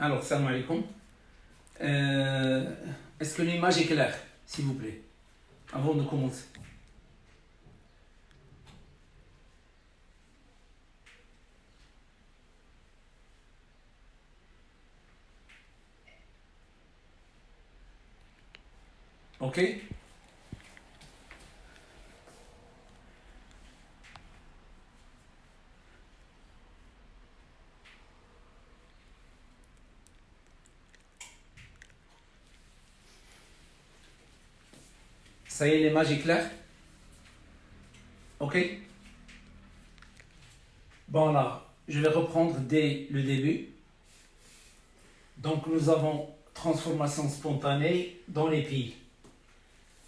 Alors, salam alaikum. Est-ce que l'image est claire, s'il vous plaît, avant de commencer? Ok? Ça y est, l'image est claire? Ok? Bon là, je vais reprendre dès le début. Donc nous avons transformation spontanée dans les pays.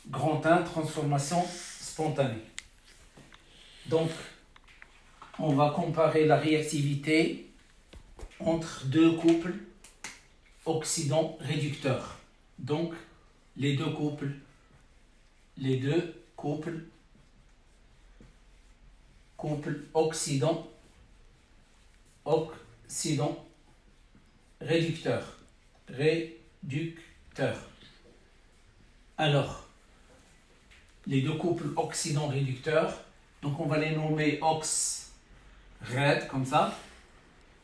Grand 1, transformation spontanée. Donc, on va comparer la réactivité entre deux couples oxydants-réducteurs. Donc, les deux couples oxydant-réducteurs. Alors, les deux couples oxydants-réducteurs, donc on va les nommer ox red comme ça.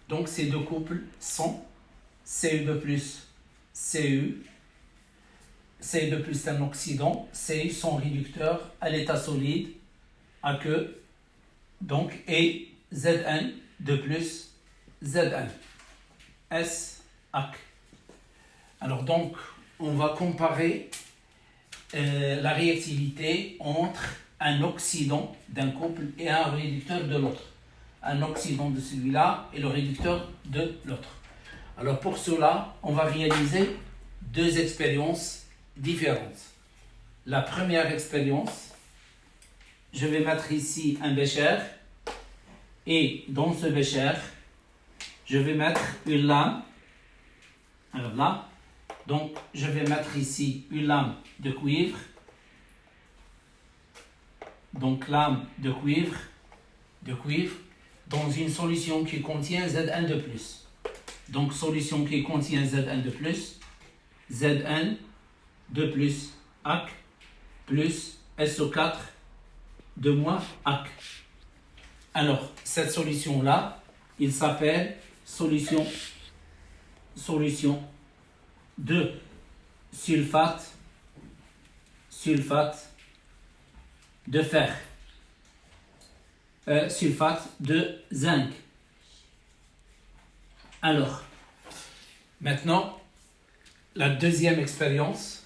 Donc ces deux couples sont Cu2+, Cu. Cu2+, c'est un oxydant, Cu sont réducteurs à l'état solide, aqueux, donc, et Zn2+, Zn, S, AC. Alors donc, on va comparer la réactivité entre un oxydant d'un couple et un réducteur de l'autre. Un oxydant de celui-là et le réducteur de l'autre. Alors pour cela, on va réaliser deux expériences différentes. La première expérience, je vais mettre ici un bécher et dans ce bécher, je vais mettre une lame. Alors là, donc je vais mettre ici une lame de cuivre. Donc lame de cuivre dans une solution qui contient Zn2+. Donc solution qui contient Zn2+, Zn2+, AC, plus SO4, de moins AC. Alors, cette solution-là, il s'appelle solution de sulfate de fer, sulfate de zinc. Alors, maintenant, la deuxième expérience,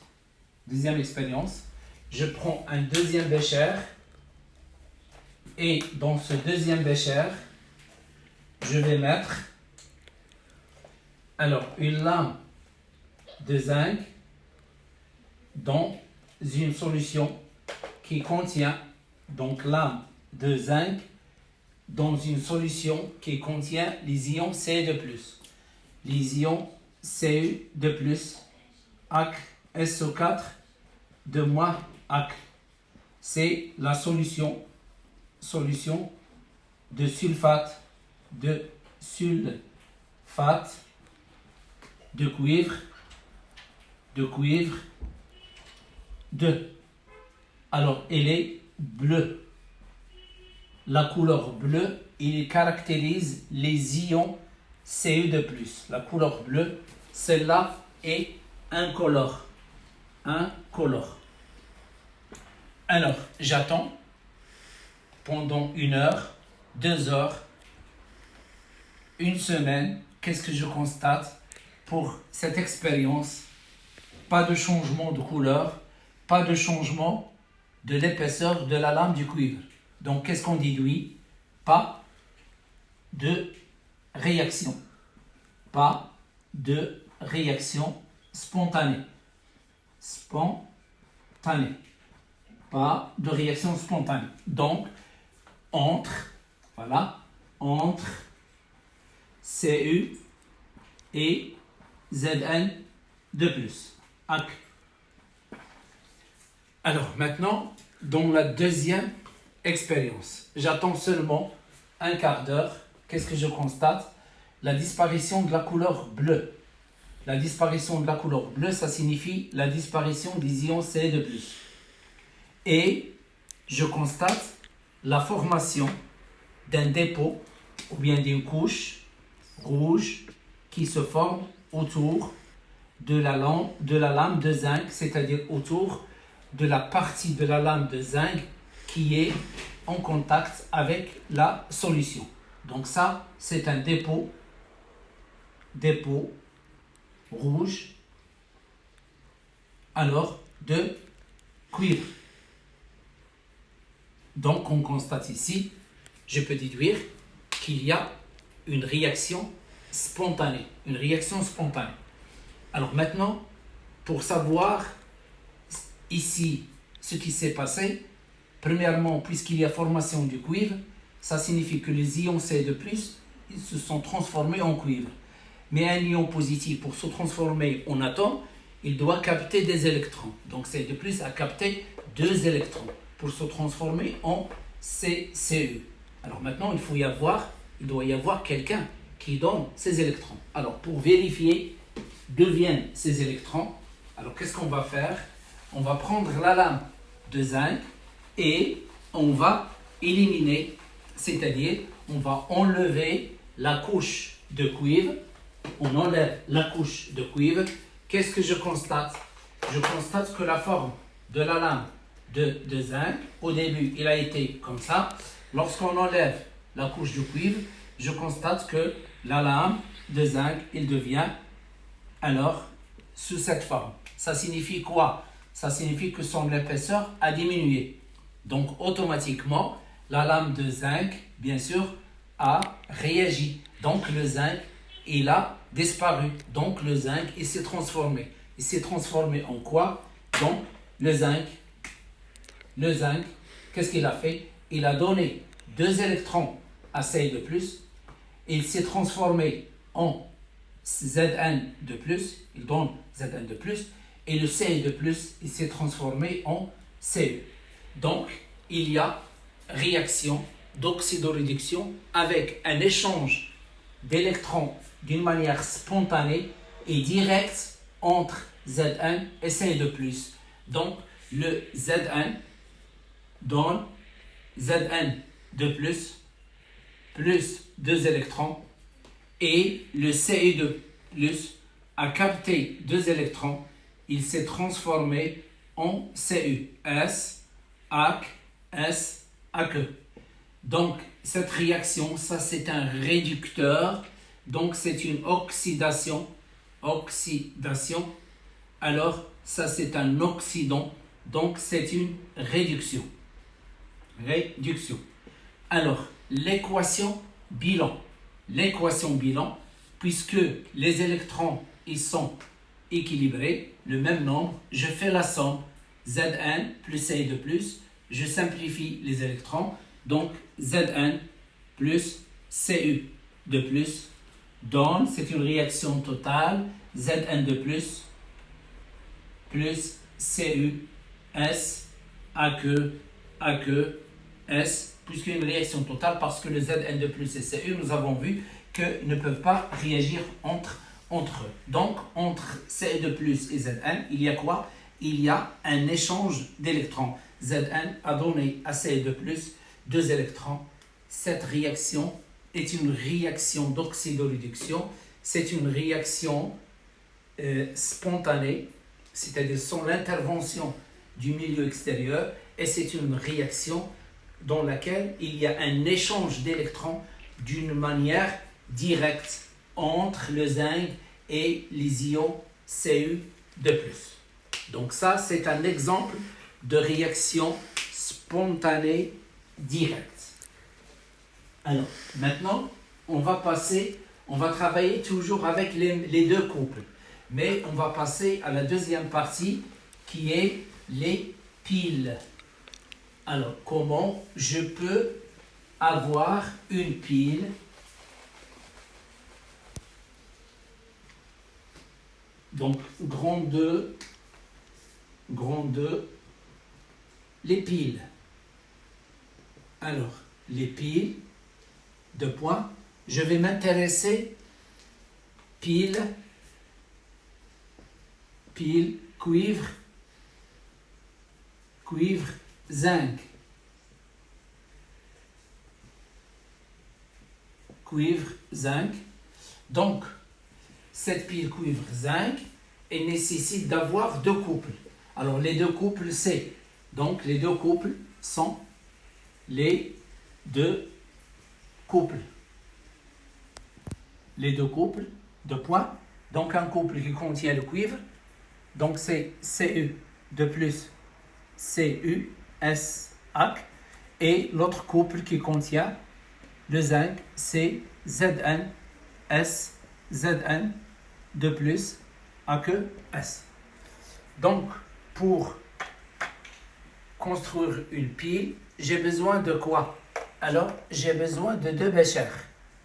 je prends un deuxième bécher et dans ce deuxième bécher, je vais mettre alors une lame de zinc dans une solution qui contient donc lame de zinc dans une solution qui contient les ions Cu2+. Les ions Cu2+, AC, SO4, de moins AC. C'est la solution de sulfate de cuivre 2. Alors, elle est bleue. La couleur bleue, il caractérise les ions Cu2+. La couleur bleue, celle-là est incolore. Alors, j'attends pendant 1 heure, 2 heures, 1 semaine. Qu'est-ce que je constate pour cette expérience? Pas de changement de couleur, pas de changement de l'épaisseur de la lame du cuivre. Donc, qu'est-ce qu'on déduit? Pas de réaction. Pas de réaction spontanée. Pas de réaction spontanée. Donc, entre Cu et Zn2+. AC. Alors, maintenant, dans la deuxième expérience, j'attends seulement 1/4 d'heure. Qu'est-ce que je constate? La disparition de la couleur bleue. La disparition de la couleur bleue, ça signifie la disparition des ions Ce2+. Et je constate la formation d'un dépôt ou bien d'une couche rouge qui se forme autour de la lame de zinc, c'est-à-dire autour de la partie de la lame de zinc qui est en contact avec la solution. Donc ça, c'est un dépôt rouge, alors de cuivre. Donc on constate ici, je peux déduire qu'il y a une réaction spontanée. Alors maintenant, pour savoir ici ce qui s'est passé, premièrement, puisqu'il y a formation du cuivre, ça signifie que les ions Ce2+, ils se sont transformés en cuivre. Mais un ion positif, pour se transformer en atome, il doit capter des électrons. Donc Ce2+ a capté 2 électrons pour se transformer en CCe. Alors maintenant, il doit y avoir quelqu'un qui donne ces électrons. Alors pour vérifier d'où viennent ces électrons, alors qu'est-ce qu'on va faire? On va prendre la lame de zinc et on va éliminer, c'est-à-dire on va enlever la couche de cuivre. On enlève la couche de cuivre. Qu'est-ce que je constate? Je constate que la forme de la lame de zinc, au début, il a été comme ça. Lorsqu'on enlève la couche de cuivre, je constate que la lame de zinc, il devient alors sous cette forme. Ça signifie quoi? Ça signifie que son épaisseur a diminué. Donc automatiquement, la lame de zinc, bien sûr, a réagi. Donc le zinc, il a disparu. Donc le zinc, il s'est transformé. Il s'est transformé en quoi? Donc le zinc, qu'est-ce qu'il a fait? Il a donné 2 électrons à Ce2+. Il s'est transformé en Zn de plus, il donne Zn de plus, et le Ce de plus, il s'est transformé en Ce. Donc, il y a réaction d'oxydoréduction avec un échange d'électrons d'une manière spontanée et directe entre Zn et Ce de plus. Donc, le Zn donne Zn de plus 2 électrons et le Ce2 plus a capté 2 électrons, il s'est transformé en Cu, S, AC, S, AQ. Donc cette réaction, ça c'est un réducteur, donc c'est une oxydation, alors ça c'est un oxydant, donc c'est une réduction. Alors l'équation bilan, puisque les électrons ils sont équilibrés, le même nombre, je fais la somme Zn plus Ce2 plus, je simplifie les électrons, donc Zn plus Cu de plus donne, c'est une réaction totale, Zn de plus Cu, S, AQ, S, puisqu'il y a une réaction totale, parce que le Zn de plus et Cu, nous avons vu que ne peuvent pas réagir entre eux. Donc, entre Ce de plus et Zn, il y a quoi? Il y a un échange d'électrons. Zn a donné à Ce de plus 2 électrons. Cette réaction est une réaction d'oxydoréduction. C'est une réaction spontanée, c'est-à-dire sans l'intervention du milieu extérieur, et c'est une réaction dans laquelle il y a un échange d'électrons d'une manière directe entre le zinc et les ions Cu de plus. Donc ça, c'est un exemple de réaction spontanée directe. Alors, maintenant, on va travailler toujours avec les 2 couples, mais on va passer à la deuxième partie qui est les piles. Alors, comment je peux avoir une pile? Donc, grand 2, les piles. Alors, les piles, 2 points. Je vais m'intéresser pile pile cuivre, zinc. Cuivre, zinc. Donc, cette pile cuivre, zinc, elle nécessite d'avoir deux couples. Alors, les deux couples, c'est... Donc, les deux couples sont les deux couples. Les deux couples de points. Donc, un couple qui contient le cuivre. Donc, c'est Cu de plus Cu, S, AC. Et l'autre couple qui contient le zinc, c'est Zn, S, Zn de plus AQ, S. Donc, pour construire une pile, j'ai besoin de quoi? Alors, j'ai besoin de deux béchers.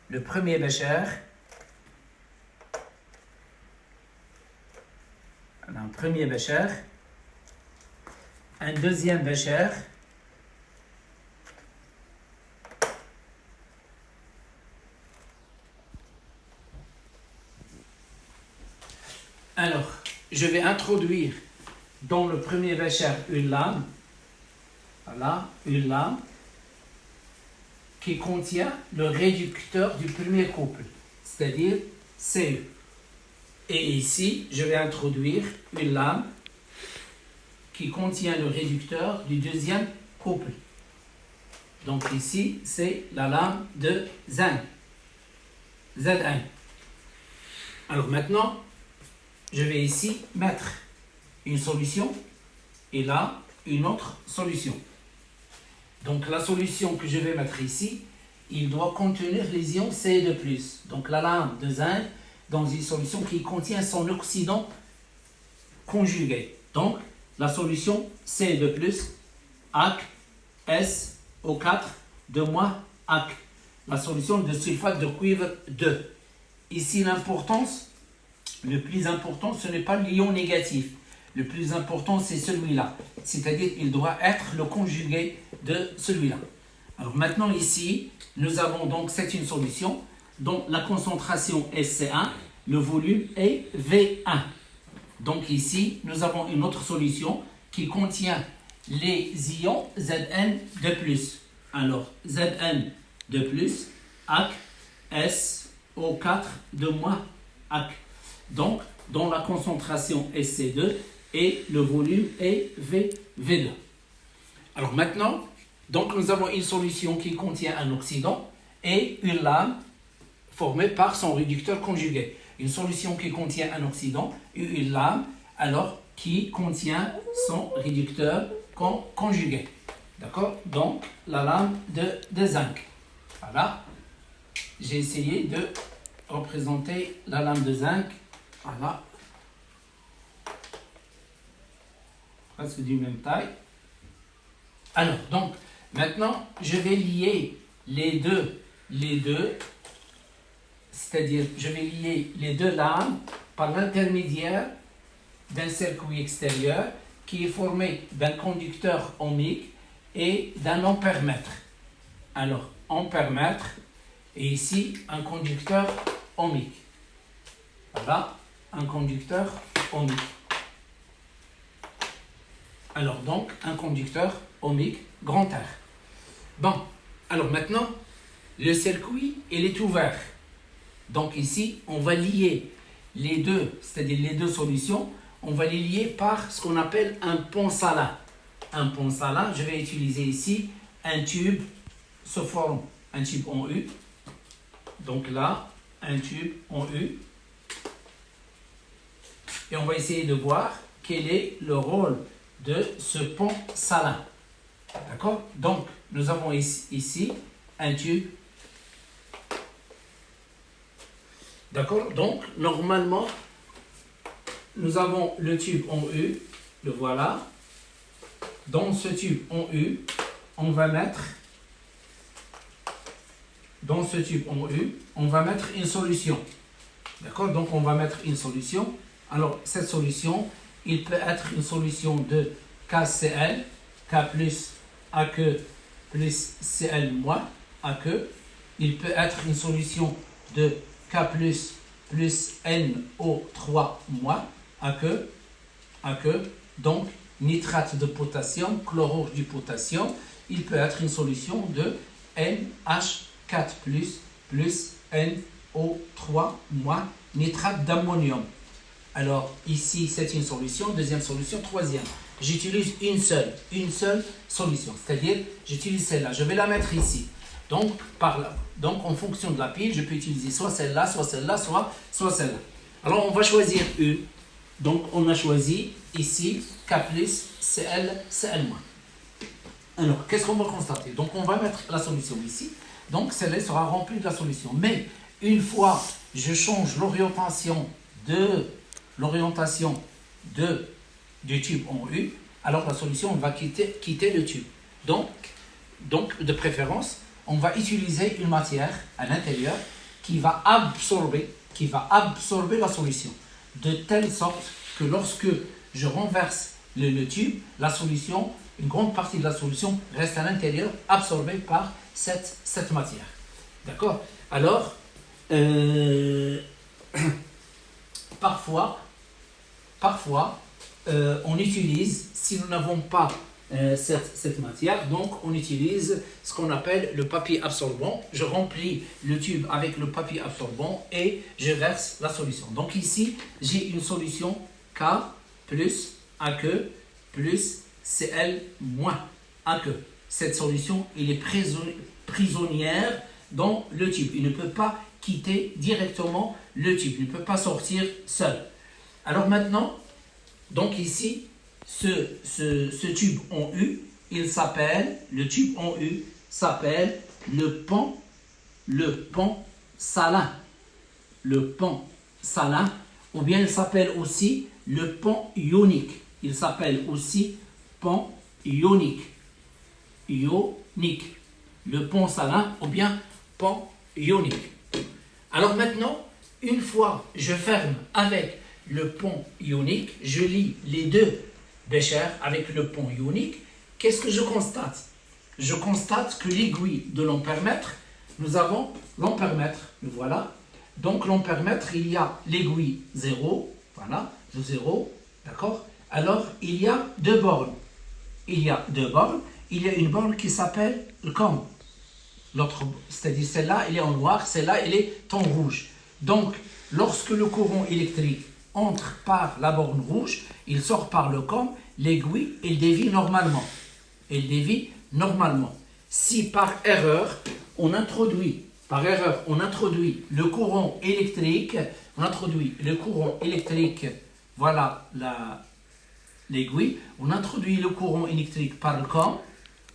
Le premier bécher, un premier bécher, un deuxième bécher, alors, je vais introduire dans le premier bécher une lame, voilà, une lame qui contient le réducteur du premier couple, c'est-à-dire Cu. Et ici, je vais introduire une lame qui contient le réducteur du deuxième couple. Donc ici, c'est la lame de zinc, Zn. Alors maintenant, je vais ici mettre une solution et là, une autre solution. Donc la solution que je vais mettre ici, il doit contenir les ions Ce2+. Donc la lame de zinc dans une solution qui contient son oxydant conjugué. Donc la solution Ce2+, AC, SO4, 2- AC. La solution de sulfate de cuivre 2. Ici l'importance, le plus important, ce n'est pas l'ion négatif. Le plus important, c'est celui-là. C'est-à-dire qu'il doit être le conjugué de celui-là. Alors maintenant, ici, nous avons donc, c'est une solution dont la concentration est C1, le volume est V1. Donc ici, nous avons une autre solution qui contient les ions Zn2+. Alors, Zn de plus, AC, SO4, 2- AC. Donc, dont la concentration est C2 et le volume est V2. Alors maintenant, donc nous avons une solution qui contient un oxydant et une lame formée par son réducteur conjugué. Une solution qui contient un oxydant et une lame alors qui contient son réducteur conjugué. D'accord? Donc la lame de zinc. Voilà. J'ai essayé de représenter la lame de zinc. Voilà. Presque du même taille. Alors, donc, maintenant, je vais lier les deux, c'est-à-dire, je vais lier les deux lames par l'intermédiaire d'un circuit extérieur qui est formé d'un conducteur ohmique et d'un ampèremètre. Alors, ampèremètre et ici un conducteur ohmique. Voilà, un conducteur ohmique. Alors donc, un conducteur ohmique grand R. Bon, alors maintenant, le circuit, il est ouvert. Donc ici, on va lier les deux, c'est-à-dire les deux solutions, on va les lier par ce qu'on appelle un pont salin. Un pont salin, je vais utiliser ici un tube, se forme un tube en U. Donc là, un tube en U. Et on va essayer de voir quel est le rôle de ce pont salin. D'accord? Donc, nous avons ici un tube. D'accord? Donc, normalement, nous avons le tube en U. Le voilà. Dans ce tube en U, on va mettre une solution. D'accord? Donc, on va mettre une solution. Alors, cette solution, il peut être une solution de KCl, K plus AQ plus Cl moins AQ. Il peut être une solution de K plus NO3 moins AQ. aqueux. Donc, nitrate de potassium, chlorure du potassium, il peut être une solution de NH4+, plus NO3 moins nitrate d'ammonium. Alors, ici, c'est une solution. Deuxième solution, troisième. J'utilise une seule solution. C'est-à-dire, j'utilise celle-là. Je vais la mettre ici. Donc, en fonction de la pile, je peux utiliser soit celle-là, soit celle-là, soit celle-là. Alors, on va choisir une. Donc, on a choisi ici K+, Cl, Cl-. Alors, qu'est-ce qu'on va constater? Donc, on va mettre la solution ici. Donc, celle-là sera remplie de la solution. Mais, une fois je change l'orientation du tube en U, alors la solution va quitter le tube. Donc, de préférence, on va utiliser une matière à l'intérieur qui va absorber la solution. De telle sorte que lorsque je renverse le tube, la solution, une grande partie de la solution reste à l'intérieur, absorbée par cette matière. D'accord? Alors, parfois, on utilise, si nous n'avons pas cette matière, donc on utilise ce qu'on appelle le papier absorbant. Je remplis le tube avec le papier absorbant et je verse la solution. Donc ici, j'ai une solution K plus aqueux plus Cl moins aqueux. Cette solution, elle est prisonnière dans le tube. Il ne peut pas quitter directement le tube. Il ne peut pas sortir seul. Alors maintenant, donc ici, ce tube en U, le tube en U s'appelle le pont salin. Le pont salin, ou bien il s'appelle aussi le pont ionique. Il s'appelle aussi pont ionique. Le pont salin ou bien pont ionique. Alors maintenant, une fois je ferme avec le pont ionique, je lie les deux béchers avec le pont ionique. Qu'est-ce que je constate? Je constate que l'aiguille de l'ampèremètre, nous avons l'ampèremètre, le voilà. Donc l'ampèremètre, il y a l'aiguille 0, voilà, le 0, d'accord? Alors il y a deux bornes. Il y a une borne qui s'appelle le COM. L'autre, c'est-à-dire celle-là, elle est en noir, celle-là, elle est en rouge. Donc, lorsque le courant électrique entre par la borne rouge, il sort par le COM, l'aiguille, elle dévie normalement. Si par erreur, on introduit le courant électrique, voilà l'aiguille, on introduit le courant électrique par le COM,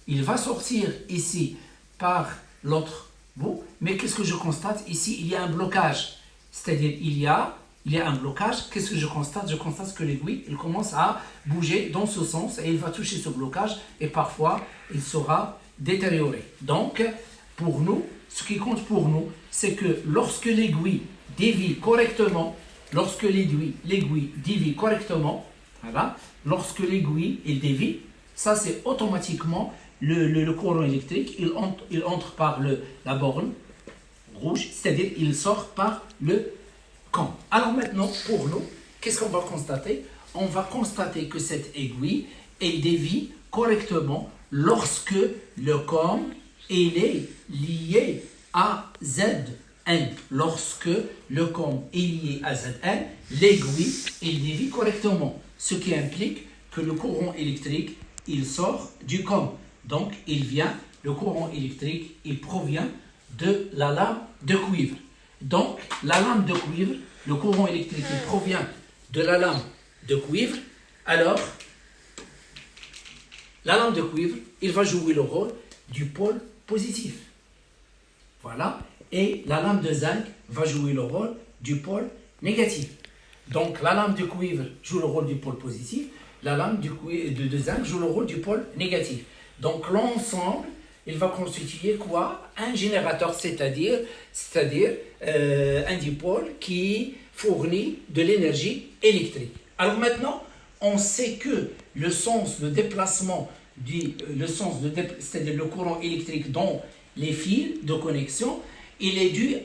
il va sortir ici par l'autre bout, mais qu'est-ce que je constate? Ici, il y a un blocage, c'est-à-dire il y a un blocage. Qu'est-ce que je constate? Je constate que l'aiguille, elle commence à bouger dans ce sens et il va toucher ce blocage et parfois, il sera détérioré. Donc, pour nous, ce qui compte pour nous, c'est que lorsque l'aiguille dévie correctement, voilà, lorsque l'aiguille elle dévie, ça c'est automatiquement le courant électrique, il entre par la borne rouge, c'est-à-dire il sort par le COM. Alors maintenant, pour nous, qu'est-ce qu'on va constater? On va constater que cette aiguille, elle dévie correctement lorsque le COM il est lié à Zn. Lorsque le COM est lié à Zn, l'aiguille elle dévie correctement, ce qui implique que le courant électrique il sort du COM. Donc le courant électrique il provient de la lame de cuivre. Donc la lame de cuivre, le courant électrique il provient de la lame de cuivre. Alors la lame de cuivre, il va jouer le rôle du pôle positif. Voilà. Et la lame de zinc va jouer le rôle du pôle négatif. Donc la lame de cuivre joue le rôle du pôle positif, la lame de zinc joue le rôle du pôle négatif. Donc l'ensemble, il va constituer quoi? Un générateur, c'est-à-dire un dipôle qui fournit de l'énergie électrique. Alors maintenant, on sait que le sens de déplacement, c'est-à-dire le courant électrique dans les fils de connexion, il est dû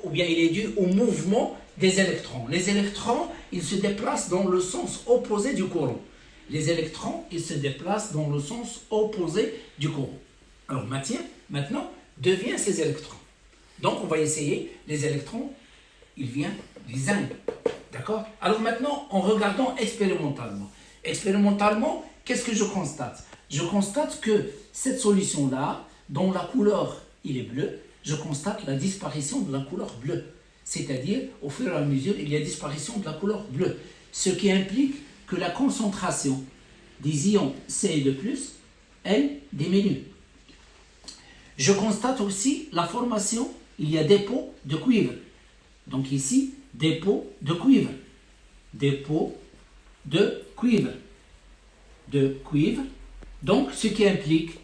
ou bien il est dû au mouvement des électrons. Les électrons, ils se déplacent dans le sens opposé du courant. Les électrons, ils se déplacent dans le sens opposé du courant. Alors matière, maintenant, devient ces électrons. Donc on va essayer les électrons, ils viennent du zinc. D'accord? Alors maintenant, en regardant expérimentalement. Expérimentalement, qu'est-ce que je constate? Je constate que cette solution-là, dont la couleur il est bleue, je constate la disparition de la couleur bleue. C'est-à-dire, au fur et à mesure, il y a disparition de la couleur bleue. Ce qui implique que la concentration des ions Ce2+, elle, diminue. Je constate aussi la formation, il y a dépôt de cuivre. Donc ici, dépôt de cuivre. Dépôt de cuivre. De cuivre. Donc, ce qui implique,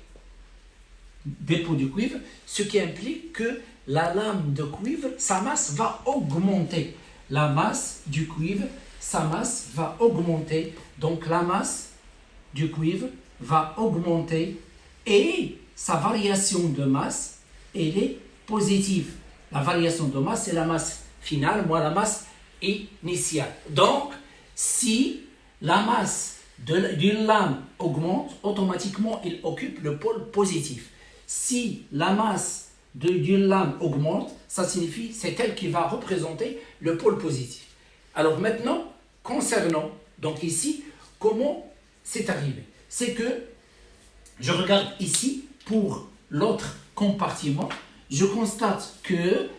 dépôt du cuivre, ce qui implique que la lame de cuivre, sa masse va augmenter. La masse du cuivre, sa masse va augmenter. Donc, la masse du cuivre va augmenter et sa variation de masse, elle est positive. La variation de masse, c'est la masse finale, moins la masse initiale. Donc, si la masse d'une lame augmente, automatiquement, il occupe le pôle positif. Si la masse d'une lame augmente, ça signifie c'est elle qui va représenter le pôle positif. Alors maintenant, concernant, donc ici, comment c'est arrivé? C'est que, je regarde ici, pour l'autre compartiment, je constate que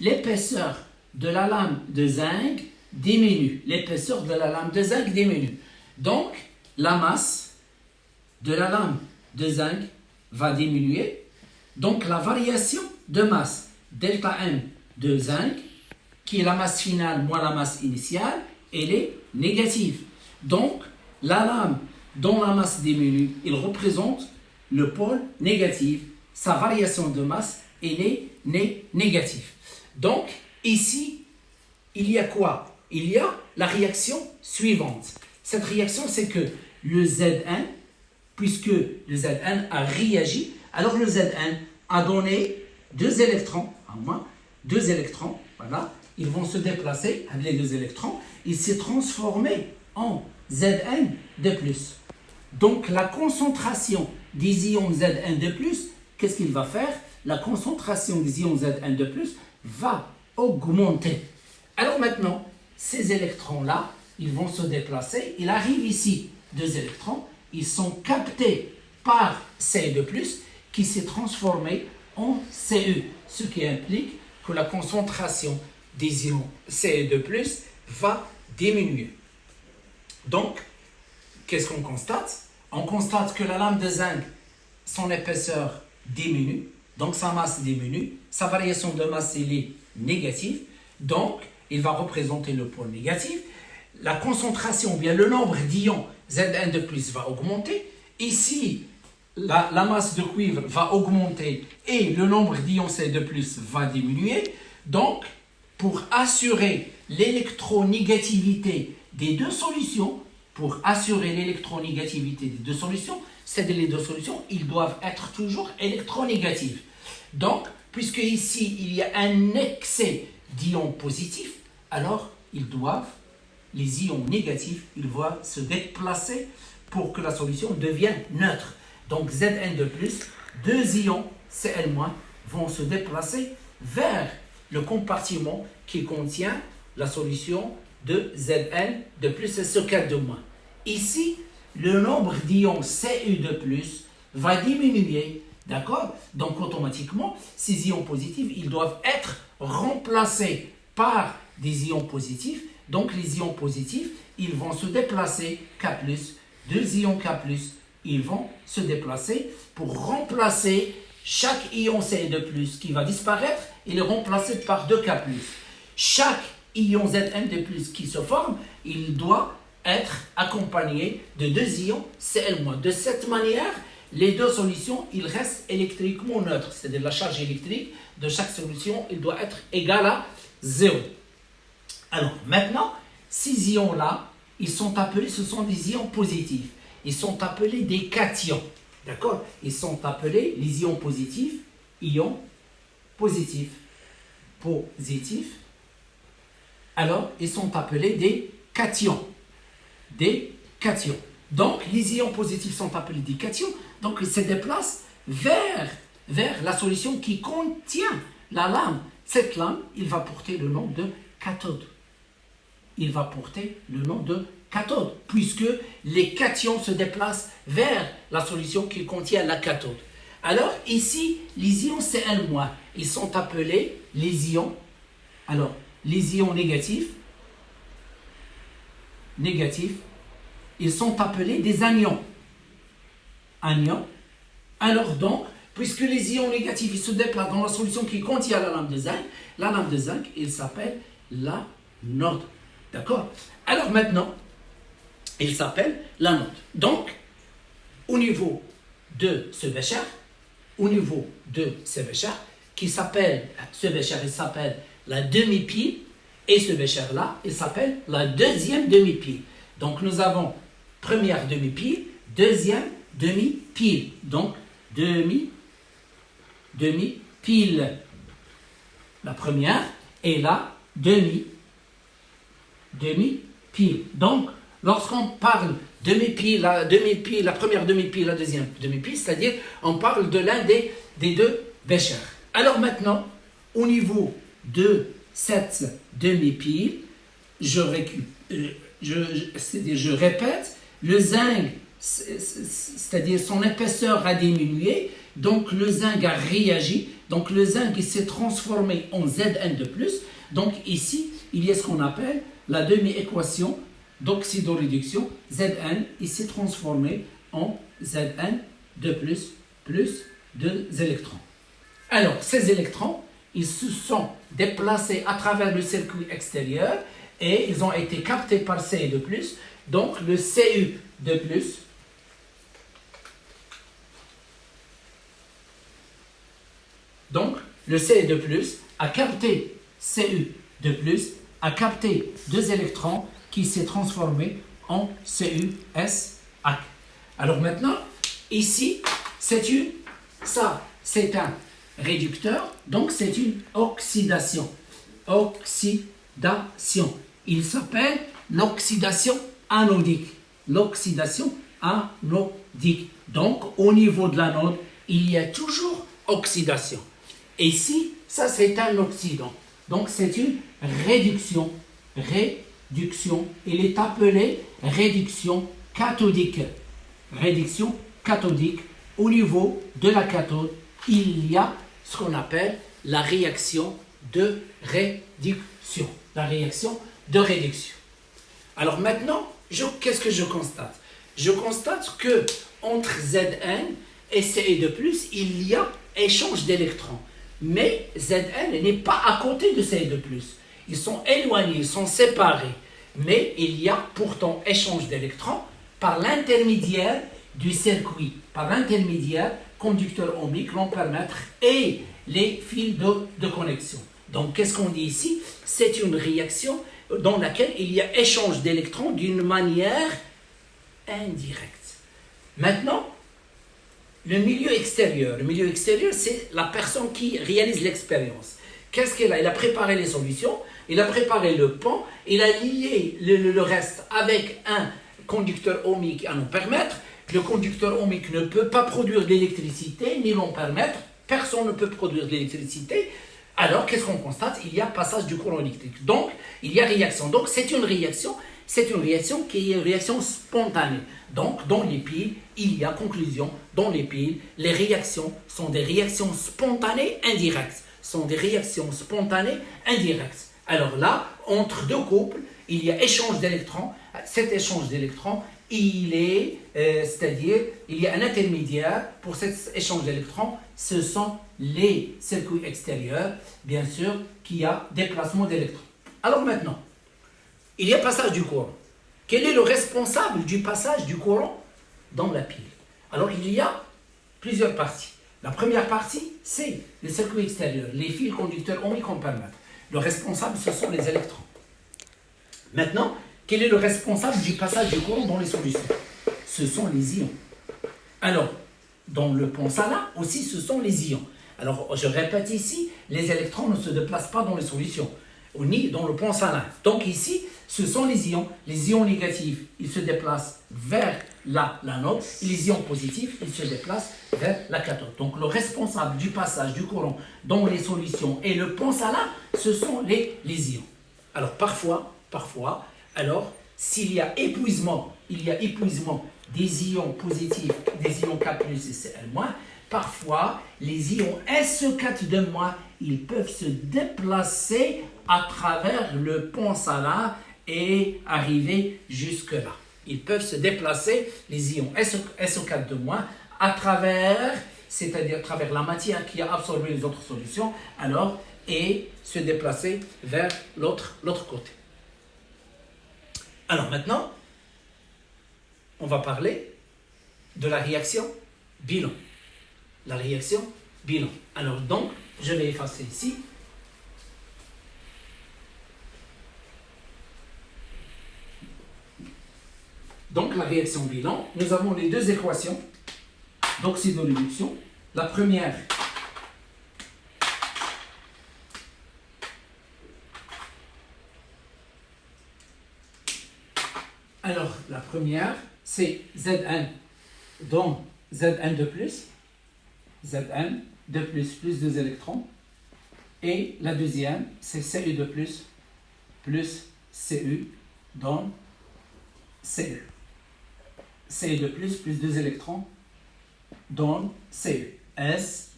l'épaisseur de la lame de zinc diminue. L'épaisseur de la lame de zinc diminue. Donc, la masse de la lame de zinc va diminuer. Donc, la variation de masse delta M de zinc, qui est la masse finale moins la masse initiale, elle est négative. Donc, la lame dont la masse diminue, il représente le pôle négatif. Sa variation de masse, elle est négative. Donc, ici, il y a quoi? Il y a la réaction suivante. Cette réaction, c'est que le Zn, puisque le Zn a réagi, alors le Zn a donné deux électrons, deux électrons, voilà, ils vont se déplacer, les deux électrons, ils s'est transformé en Zn de plus. Donc la concentration des ions Zn de plus, qu'est-ce qu'il va faire? La concentration des ions Zn de plus va augmenter. Alors maintenant, ces électrons-là, ils vont se déplacer. Il arrive ici deux électrons, ils sont captés par Ce2+, qui s'est transformé en Ce, ce qui implique que la concentration des ions Ce2+, va diminuer. Donc, qu'est-ce qu'on constate? On constate que la lame de zinc, son épaisseur diminue, donc sa masse diminue, sa variation de masse elle est négative, donc il va représenter le pôle négatif. La concentration, bien le nombre d'ions Zn de plus va augmenter. Ici, la masse de cuivre va augmenter et le nombre d'ions C de plus va diminuer. Donc, pour assurer l'électronégativité des deux solutions, c'est-à-dire les deux solutions, ils doivent être toujours électronégatives. Donc, puisque ici, il y a un excès d'ions positifs, alors les ions négatifs, ils doivent se déplacer pour que la solution devienne neutre. Donc, Zn de plus, deux ions Cl- vont se déplacer vers le compartiment qui contient la solution de Zn de plus et Cl de moins. Ici, le nombre d'ions Cu de plus va diminuer, d'accord? Donc, automatiquement, ces ions positifs, ils doivent être remplacés par des ions positifs. Donc, les ions positifs, ils vont se déplacer K+, deux ions K+, ils vont se déplacer pour remplacer chaque ion Ce2+, qui va disparaître, il est remplacé par 2K+. Chaque ion Zn de plus qui se forme, il doit être accompagné de deux ions Cl-. De cette manière, les deux solutions, ils restent électriquement neutres. C'est-à-dire la charge électrique de chaque solution, il doit être égale à 0. Alors maintenant, ces ions-là, ils sont appelés, ce sont des ions positifs. Ils sont appelés des cations. D'accord? Ils sont appelés, les ions positifs, ions positifs. positifs, alors ils sont appelés des cations. Des cations. Donc, les ions positifs sont appelés des cations. Donc, ils se déplacent vers la solution qui contient la lame. Cette lame, il va porter le nom de cathode. Il va porter le nom de cathode, puisque les cations se déplacent vers la solution qui contient la cathode. Alors, ici, les ions Cl-, ils sont appelés les ions. Alors, les ions négatifs, ils sont appelés des anions. Anions. Alors donc, puisque les ions négatifs ils se déplacent dans la solution qui contient la lame de zinc, il s'appelle l'anode. D'accord? Alors maintenant, il s'appelle l'anode. Donc, au niveau de ce bécher, qui s'appelle, ce bécher, il s'appelle la demi-pile, et ce bécher-là, il s'appelle la deuxième demi-pile. Donc, nous avons première demi-pile, deuxième demi-pile. Donc, demi-pile. La première et la demi-pile. Donc, lorsqu'on parle demi-pile, la première demi-pile, la deuxième demi-pile, c'est-à-dire on parle de l'un des deux béchers. Alors maintenant, au niveau de cette demi-pile, je répète, le zinc, c'est-à-dire son épaisseur a diminué, donc le zinc a réagi, donc le zinc s'est transformé en Zn de plus, donc ici, il y a ce qu'on appelle la demi-équation d'oxydoréduction, Zn, il s'est transformé en Zn de plus 2 électrons. Alors, ces électrons, ils se sont déplacés à travers le circuit extérieur et ils ont été captés par Cu de plus. Donc, le Cu de plus a capté a capté 2 électrons qui s'est transformé en CuS. Alors maintenant, ici, c'est un réducteur, donc c'est une oxydation. Il s'appelle l'oxydation anodique. Donc, au niveau de l'anode, il y a toujours oxydation. Et ici, ça c'est un oxydant. Donc, c'est une réduction. Il est appelé réduction cathodique. Au niveau de la cathode, il y a ce qu'on appelle la réaction de réduction. Alors maintenant, qu'est-ce que je constate? Je constate que entre Zn et Ce2+, il y a échange d'électrons. Mais Zn n'est pas à côté de Ce2+. Ils sont éloignés, ils sont séparés. Mais il y a pourtant échange d'électrons par l'intermédiaire du circuit, par l'intermédiaire conducteur ohmique, l'ampèremètre et les fils de connexion. Donc, qu'est-ce qu'on dit ici? C'est une réaction dans laquelle il y a échange d'électrons d'une manière indirecte. Maintenant, le milieu extérieur, c'est la personne qui réalise l'expérience. Qu'est-ce qu'il a? Il a préparé les solutions, il a préparé le pont, il a lié le reste avec un conducteur ohmique, un ampèremètre. Le conducteur ohmique ne peut pas produire d'électricité, ni l'ampèremètre. Personne ne peut produire de l'électricité. Alors, qu'est-ce qu'on constate? Il y a passage du courant électrique. Donc, il y a réaction. Donc, c'est une réaction qui est une réaction spontanée. Donc, dans les piles, il y a conclusion. Dans les piles, les réactions sont des réactions spontanées indirectes. Alors là, entre deux couples, il y a échange d'électrons. Cet échange d'électrons, c'est-à-dire, il y a un intermédiaire pour cet échange d'électrons. Ce sont les circuits extérieurs, bien sûr, qui a déplacement d'électrons. Alors maintenant, il y a passage du courant. Quel est le responsable du passage du courant dans la pile? Alors, il y a plusieurs parties. La première partie, c'est le circuit extérieur, les fils conducteurs ohmiques ampèremètre. Le responsable, ce sont les électrons. Maintenant, quel est le responsable du passage du courant dans les solutions? Ce sont les ions. Alors, dans le pont salin aussi, ce sont les ions. Alors, je répète ici, les électrons ne se déplacent pas dans les solutions, ni dans le pont salin. Donc ici, ce sont les ions. Les ions négatifs, ils se déplacent vers l'anode, et les ions positifs, ils se déplacent vers la cathode. Donc le responsable du passage du courant dans les solutions et le pont salin, ce sont les ions. Alors parfois, alors s'il y a épuisement, des ions positifs, des ions K+, et Cl-, parfois, les ions SO4-, ils peuvent se déplacer à travers le pont salin et arriver jusque-là. Ils peuvent se déplacer, les ions SO4-, à travers, c'est-à-dire à travers la matière qui a absorbé les autres solutions, alors, et se déplacer vers l'autre côté. Alors maintenant, on va parler de la réaction bilan. La réaction bilan. Alors donc, je vais effacer ici. Donc la réaction bilan, nous avons les deux équations d'oxydoréduction. La première, c'est Zn dans Zn2+, Zn2+, plus 2 électrons. Et la deuxième, c'est Cu2+, plus Cu dans Cu. Cu2+, plus 2 électrons dans Cu. S,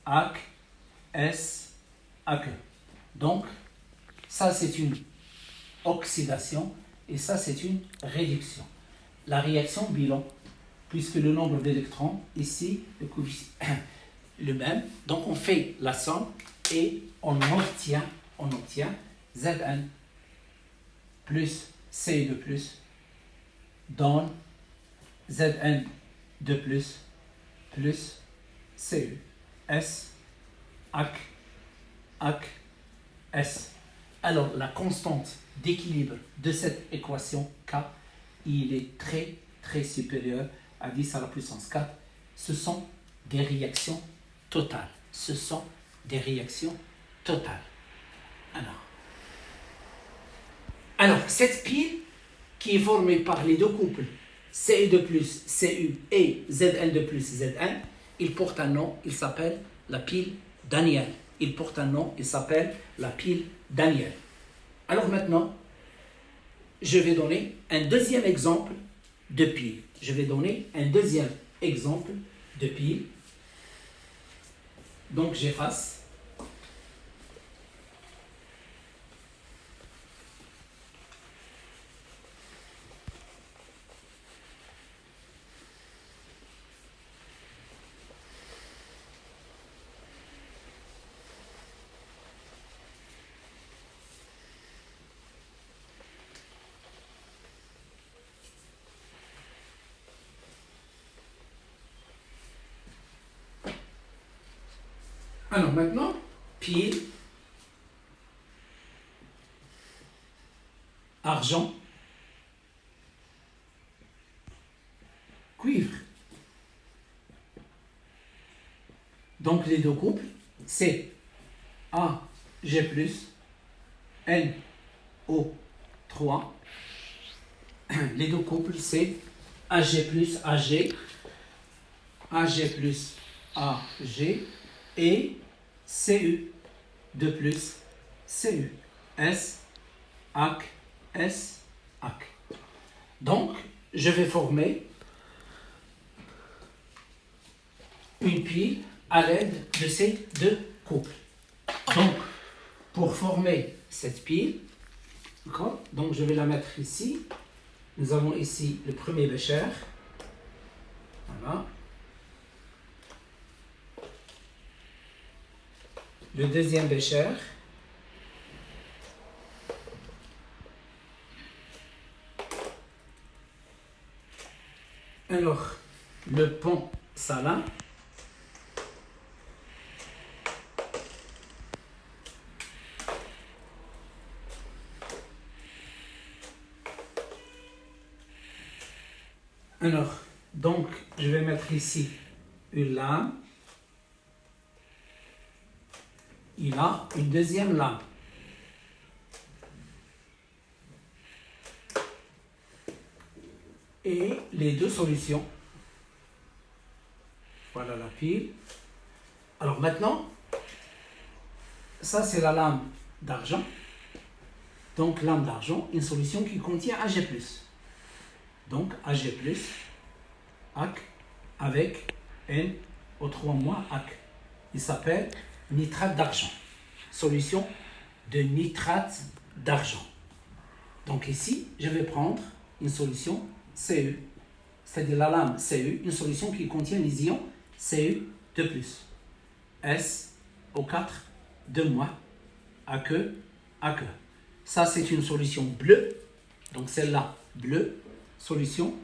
AC, S, AC. Donc, ça c'est une oxydation et ça c'est une réduction. La réaction bilan, puisque le nombre d'électrons, ici, le coefficient le même, donc on fait la somme et on obtient Zn plus Cu2+, dans Zn2+, plus Cu, S, AC, AC, S. Alors, la constante d'équilibre de cette équation K, il est très, très supérieur à 10 à la puissance 4. Ce sont des réactions totales. Alors, cette pile qui est formée par les deux couples Cu2+, Cu et Zn2+, Zn, il porte un nom, il s'appelle la pile Daniel. Alors maintenant, je vais donner un deuxième exemple de pile. Donc j'efface. Alors maintenant, pile, argent, cuivre. Donc les deux couples, c'est AG+, NO3. Les deux couples, c'est AG+, AG, AG+, AG et Cu2+, Cu, S, AC, S, AC. Donc, je vais former une pile à l'aide de ces deux couples. Donc, pour former cette pile, donc je vais la mettre ici. Nous avons ici le premier bécher. Voilà. Le deuxième bécher. Alors, le pont salin. Alors, donc, je vais mettre ici une lame. il a une deuxième lame. Et les deux solutions. Voilà la pile. Alors maintenant, ça c'est la lame d'argent. Donc lame d'argent, une solution qui contient Ag+. Donc Ag+, AC, avec NO3- AC. Il s'appelle nitrate d'argent. Solution de nitrate d'argent. Donc ici, je vais prendre une solution Cu, c'est-à-dire la lame Cu, une solution qui contient les ions Cu2+, SO4, 2-, AQ, AQ. Ça, c'est une solution bleue, donc celle-là, bleue, solution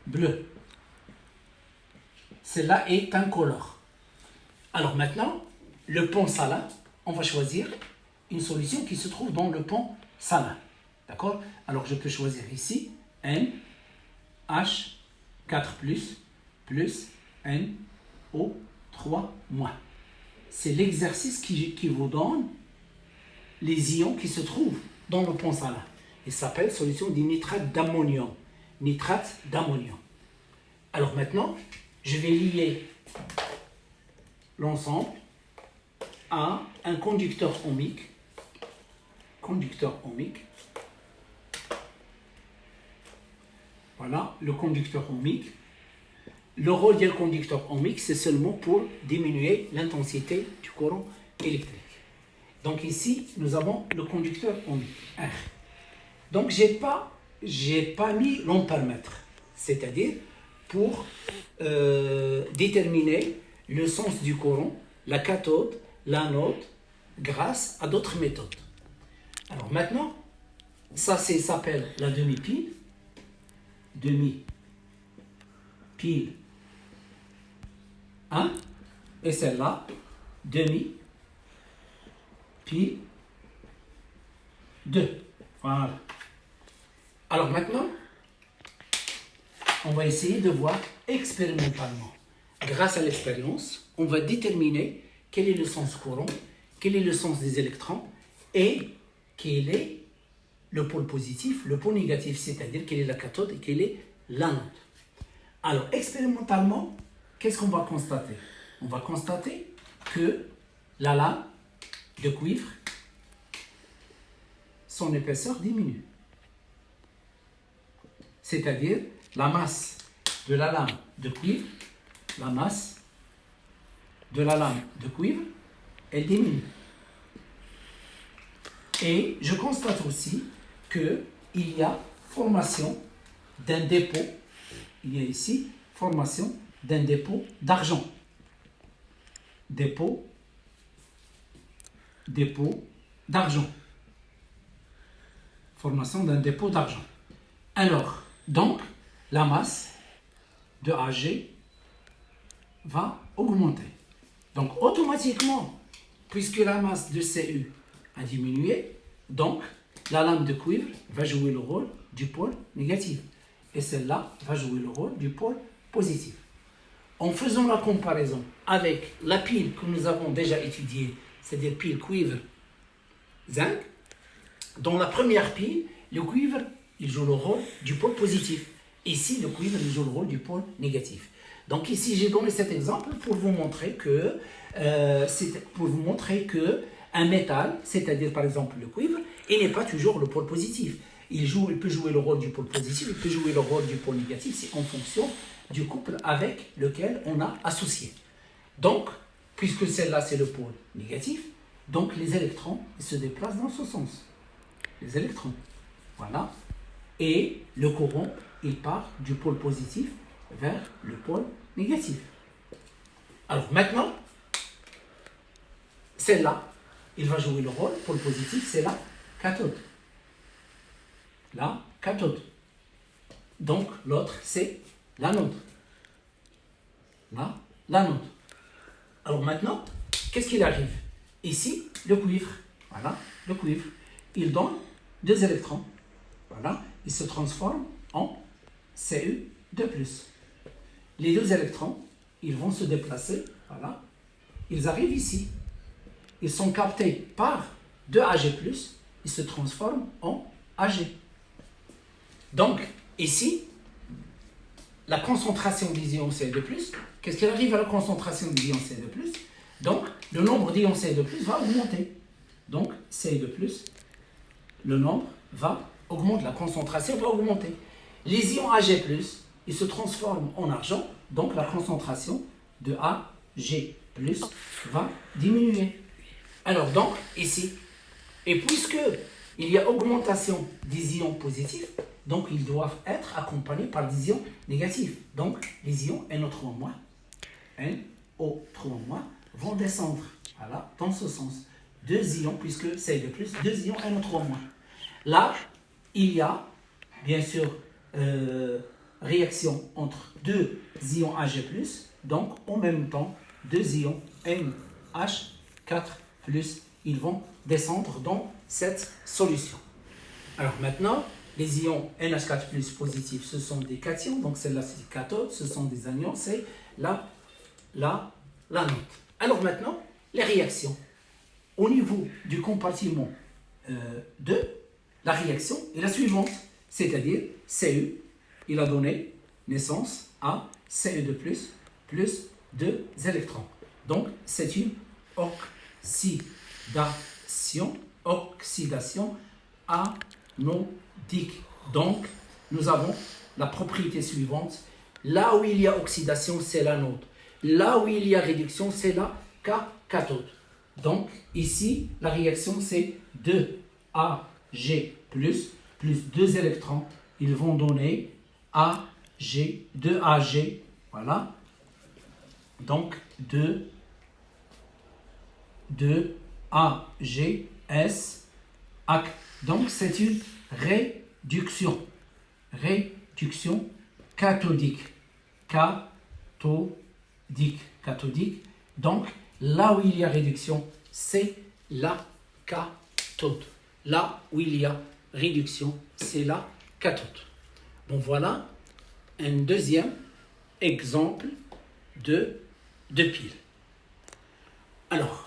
bleue. Celle-là est incolore. Alors maintenant, le pont salin, on va choisir une solution qui se trouve dans le pont salin. D'accord? Alors je peux choisir ici NH4+, plus NO3-. C'est l'exercice qui vous donne les ions qui se trouvent dans le pont salin. Il s'appelle solution du nitrate d'ammonium. Nitrate d'ammonium. Alors maintenant, je vais lier l'ensemble à un conducteur ohmique. Conducteur ohmique. Voilà, le conducteur ohmique. Le rôle du conducteur ohmique, c'est seulement pour diminuer l'intensité du courant électrique. Donc ici, nous avons le conducteur ohmique, R. Donc, je n'ai pas mis l'ampèremètre, c'est-à-dire pour déterminer le sens du courant, la cathode, l'anode, grâce à d'autres méthodes. Alors maintenant, ça s'appelle la demi-pile. Demi-pile 1. Et celle-là, demi-pile 2. Voilà. Alors maintenant, on va essayer de voir expérimentalement. Grâce à l'expérience, on va déterminer quel est le sens courant, quel est le sens des électrons et quel est le pôle positif, le pôle négatif, c'est-à-dire quelle est la cathode et quelle est l'anode. Alors, expérimentalement, qu'est-ce qu'on va constater? On va constater que la lame de cuivre, son épaisseur diminue. C'est-à-dire la masse de la lame de cuivre, la masse de la lame de cuivre, elle diminue. Et je constate aussi qu'il y a formation d'un dépôt, il y a ici formation d'un dépôt d'argent. Dépôt d'argent. Formation d'un dépôt d'argent. Alors, donc, la masse de Ag va augmenter. Donc, automatiquement, puisque la masse de Cu a diminué, donc, la lame de cuivre va jouer le rôle du pôle négatif. Et celle-là va jouer le rôle du pôle positif. En faisant la comparaison avec la pile que nous avons déjà étudiée, c'est-à-dire pile cuivre-zinc, dans la première pile, le cuivre, il joue le rôle du pôle positif. Ici, le cuivre, il joue le rôle du pôle négatif. Donc ici, j'ai donné cet exemple pour vous montrer que, un métal, c'est-à-dire par exemple le cuivre, il n'est pas toujours le pôle positif. Il peut jouer le rôle du pôle positif, il peut jouer le rôle du pôle négatif, c'est en fonction du couple avec lequel on a associé. Donc, puisque celle-là c'est le pôle négatif, donc les électrons ils se déplacent dans ce sens. Les électrons. Voilà. Et le courant, il part du pôle positif vers le pôle négatif. Alors maintenant, celle-là, il va jouer le rôle, pôle positif, c'est la cathode. La cathode. Donc l'autre, c'est l'anode. Là, l'anode. Alors maintenant, qu'est-ce qu'il arrive? Ici, le cuivre. Voilà, le cuivre. Il donne 2 électrons. Voilà, il se transforme en Cu2+. Les 2 électrons, ils vont se déplacer, voilà, ils arrivent ici. Ils sont captés par 2Ag+, ils se transforment en Ag. Donc, ici, la concentration des ions Ca2+, qu'est-ce qui arrive à la concentration des ions Ca2+? Donc, le nombre d'ions Ca2+ va augmenter. Donc, Ca2+, le nombre va augmenter, la concentration va augmenter. Les ions Ag+, ils se transforment en argent, donc la concentration de Ag+ va diminuer. Alors donc, ici, et puisque il y a augmentation des ions positifs, donc ils doivent être accompagnés par des ions négatifs. Donc, les ions NO3-, NO3- vont descendre, voilà, dans ce sens. 2 ions, puisque Ca2+, 2 ions NO3-. Là, il y a, bien sûr, réaction entre 2 ions Ag+, donc en même temps, 2 ions NH4+, ils vont descendre dans cette solution. Alors maintenant, les ions NH4+ positifs, ce sont des cations, donc celle-là c'est cathode, ce sont des anions, c'est la note. Alors maintenant, les réactions. Au niveau du compartiment 2, la réaction est la suivante, c'est-à-dire Cu, il a donné naissance à Ce2+, plus 2 électrons. Donc, c'est une oxydation anodique. Donc, nous avons la propriété suivante. Là où il y a oxydation, c'est l'anode. Là où il y a réduction, c'est la cathode. Donc, ici, la réaction, c'est 2Ag+, plus 2 électrons. Ils vont donner Ag, 2Ag, voilà. Donc, 2AgS. Donc, c'est une réduction cathodique. Donc, là où il y a réduction, c'est la cathode. Là où il y a réduction, c'est la cathode. Bon, voilà un deuxième exemple de pile. Alors,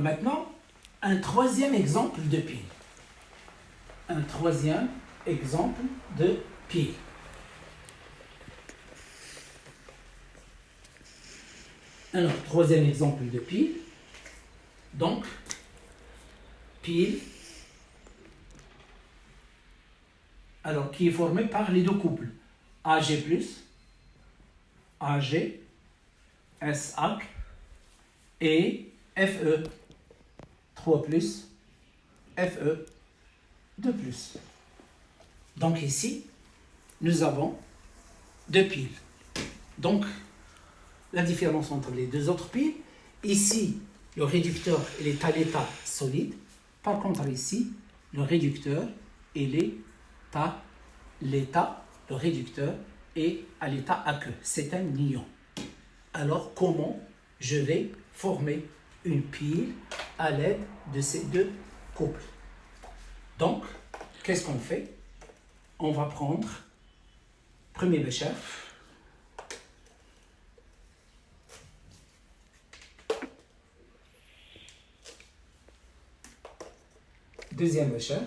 maintenant, un troisième exemple de pile. Un troisième exemple de pile. Alors, troisième exemple de pile. Donc, pile, alors qui est formé par les deux couples Ag+, Ag, SH et Fe, 3+, Fe, 2+. Donc ici, nous avons deux piles. Donc, la différence entre les deux autres piles, ici, le réducteur il est à l'état solide. Par contre, ici, le réducteur il est à l'état, le réducteur est à l'état aqueux. C'est un ion. Alors, comment je vais former une pile à l'aide de ces deux couples? Donc, qu'est-ce qu'on fait? On va prendre premier bécher. Deuxième bécher.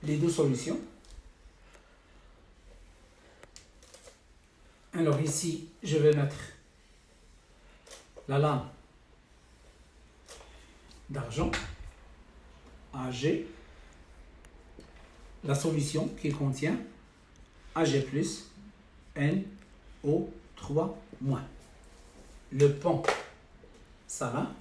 Les deux solutions. Alors ici, je vais mettre la lame d'argent, Ag, la solution qui contient Ag+, NO3-. Le pont salin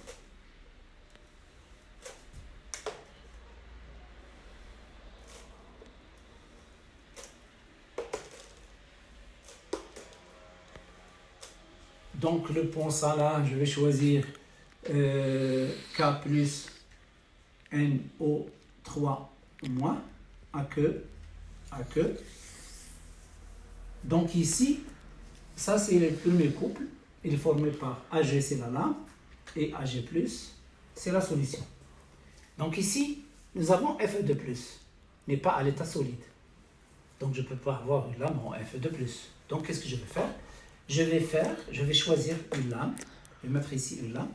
Donc le pont salin, je vais choisir K plus NO3 moins AQ. Donc ici, ça c'est le premier couple. Il est formé par AG, c'est la lame, et AG+, c'est la solution. Donc ici, nous avons Fe2+, mais pas à l'état solide. Donc je ne peux pas avoir une lame en Fe2+. Donc qu'est-ce que je vais faire? Je vais choisir une lame, je vais mettre ici une lame,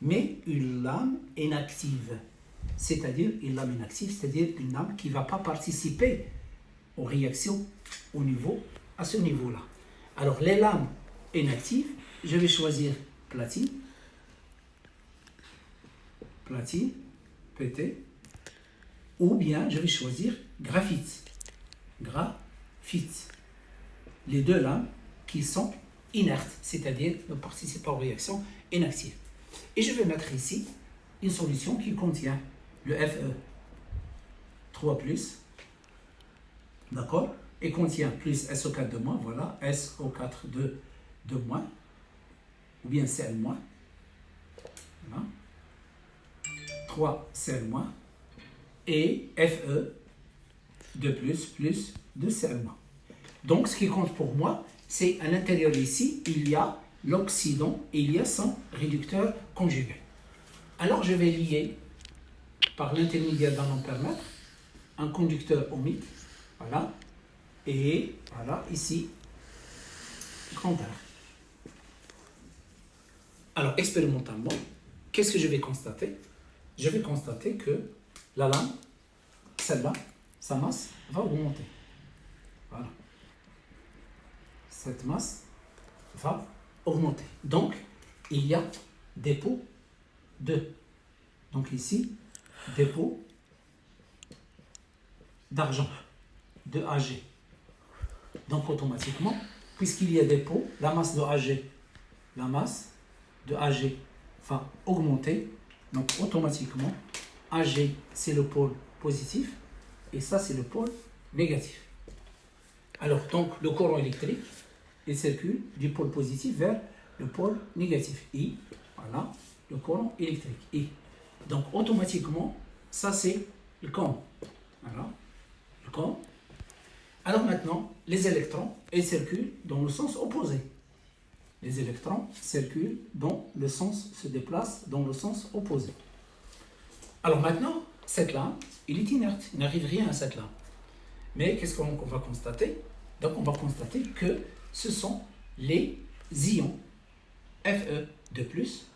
mais une lame inactive. C'est-à-dire une lame inactive, c'est-à-dire une lame qui ne va pas participer aux réactions à ce niveau-là. Alors les lames inactives, je vais choisir platine, PT, ou bien je vais choisir graphite. Les deux lames qui sont inertes, c'est-à-dire ne participent pas aux réactions inactives. Et je vais mettre ici une solution qui contient le Fe3+, d'accord, et contient plus SO4 de moins, voilà, SO4 de moins, ou bien Cl-, voilà, 3 Cl-, et Fe de plus de Cl-. Donc ce qui compte pour moi, c'est à l'intérieur ici, il y a l'oxydant et il y a son réducteur conjugué. Alors je vais lier par l'intermédiaire d'un ampèremètre un conducteur ohmique, voilà, et voilà ici grand R. Alors expérimentalement, qu'est-ce que je vais constater? Je vais constater que la lame, celle-là, sa masse va augmenter. Voilà. Cette masse va augmenter. Donc, il y a dépôt donc ici, dépôt d'argent, de Ag. Donc, automatiquement, puisqu'il y a dépôt, la masse de Ag va augmenter. Donc, automatiquement, Ag, c'est le pôle positif, et ça, c'est le pôle négatif. Alors, donc, le courant électrique, il circule du pôle positif vers le pôle négatif. I, voilà, le courant électrique. I. Donc, automatiquement, ça, c'est le courant. Voilà, le courant. Alors maintenant, les électrons, ils circulent dans le sens opposé. Les électrons circulent dans le sens, se déplacent dans le sens opposé. Alors maintenant, cette lame, il est inerte, il n'arrive rien à cette lame. Mais qu'est-ce qu'on va constater? Donc on va constater que ce sont les ions Fe de plus,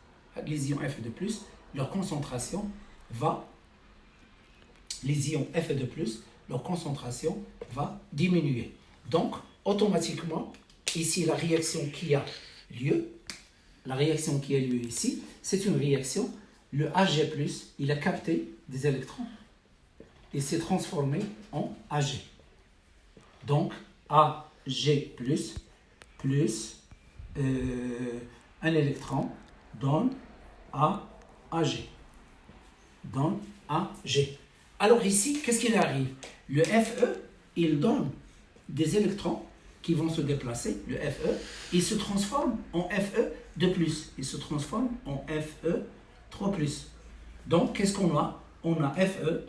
les ions Fe de plus, leur concentration va, les ions Fe de plus, leur concentration va diminuer. Donc automatiquement, ici la réaction qui a lieu, ici, c'est une réaction. Le Ag+, il a capté des électrons et s'est transformé en Ag. Donc, Ag plus un électron donne Ag. Alors ici, qu'est-ce qu'il arrive? Le Fe, il donne des électrons qui vont se déplacer, le Fe, il se transforme en Fe de plus. Il se transforme en Fe3+. Donc, qu'est-ce qu'on a? On a Fe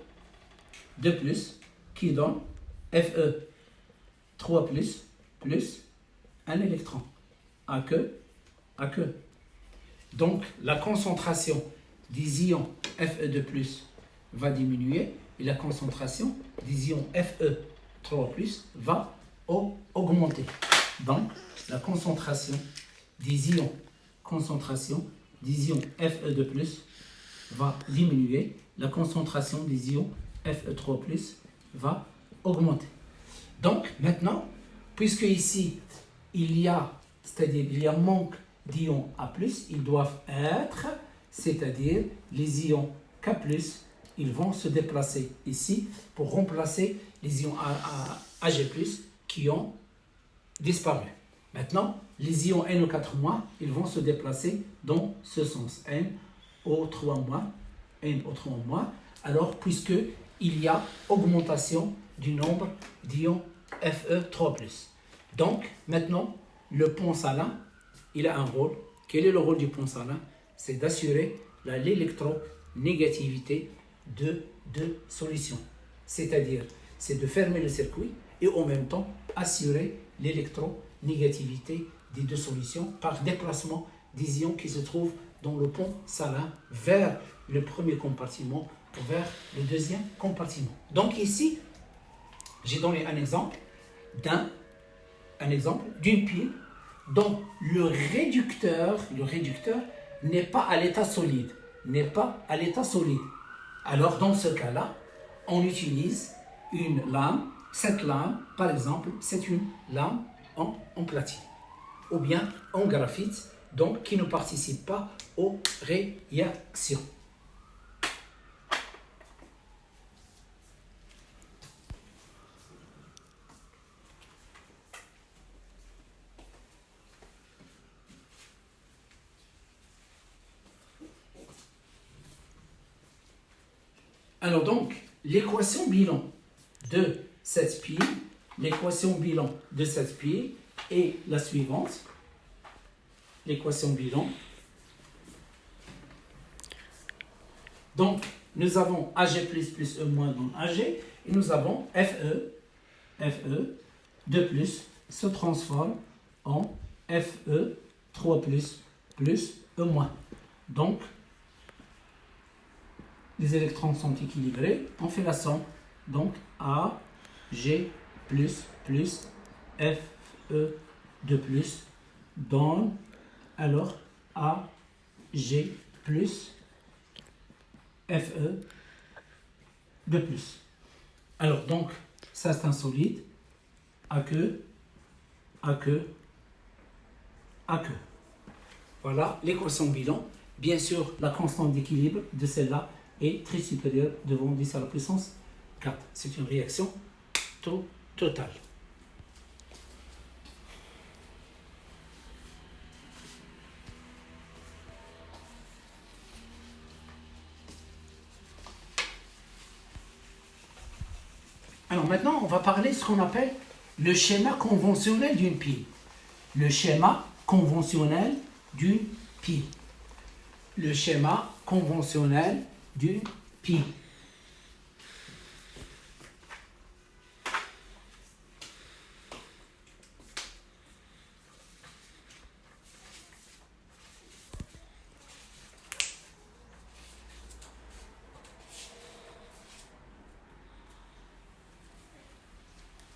de plus qui donne Fe3+, plus un électron. AQ. Donc, la concentration des ions Fe de plus va diminuer et la concentration des ions Fe3+ va augmenter. Donc, la concentration des ions Fe de plus va diminuer, la concentration des ions Fe3+ va augmenter. Donc, maintenant, puisque ici, il y a manque d'ions A+, ils doivent être, c'est-à-dire les ions K+, ils vont se déplacer ici pour remplacer les ions Ag+, qui ont disparu. Maintenant, les ions NO4-, ils vont se déplacer dans ce sens, NO3-, alors puisque il y a augmentation du nombre d'ions Fe3+. Donc, maintenant, le pont salin, il a un rôle. Quel est le rôle du pont salin? C'est d'assurer l'électronégativité de deux solutions. C'est-à-dire, c'est de fermer le circuit et en même temps assurer l'électronégativité des deux solutions par déplacement des ions qui se trouvent dans le pont salin vers le premier compartiment ou vers le deuxième compartiment. Donc ici, j'ai donné un exemple d'une pile dont le réducteur n'est pas à l'état solide. Alors dans ce cas-là, on utilise une lame. Cette lame, par exemple, c'est une lame en platine ou bien en graphite, donc qui ne participe pas aux réactions. Alors donc, l'équation bilan de cette pile est la suivante. L'équation bilan. Donc, nous avons AG plus E moins dans AG et nous avons FE 2 plus se transforme en FE 3 plus E moins. Donc, les électrons sont équilibrés. On fait la somme. Donc, AG plus FE 2 plus donne alors AG plus FE 2 plus. Alors, donc, ça c'est un solide. aqueux. Voilà l'équation bilan. Bien sûr, la constante d'équilibre de celle-là est très supérieure devant 10 à la puissance 4. C'est une réaction totale. Alors maintenant, on va parler de ce qu'on appelle le schéma conventionnel d'une pile. Le schéma conventionnel d'une pile. Le schéma conventionnel d'une pile.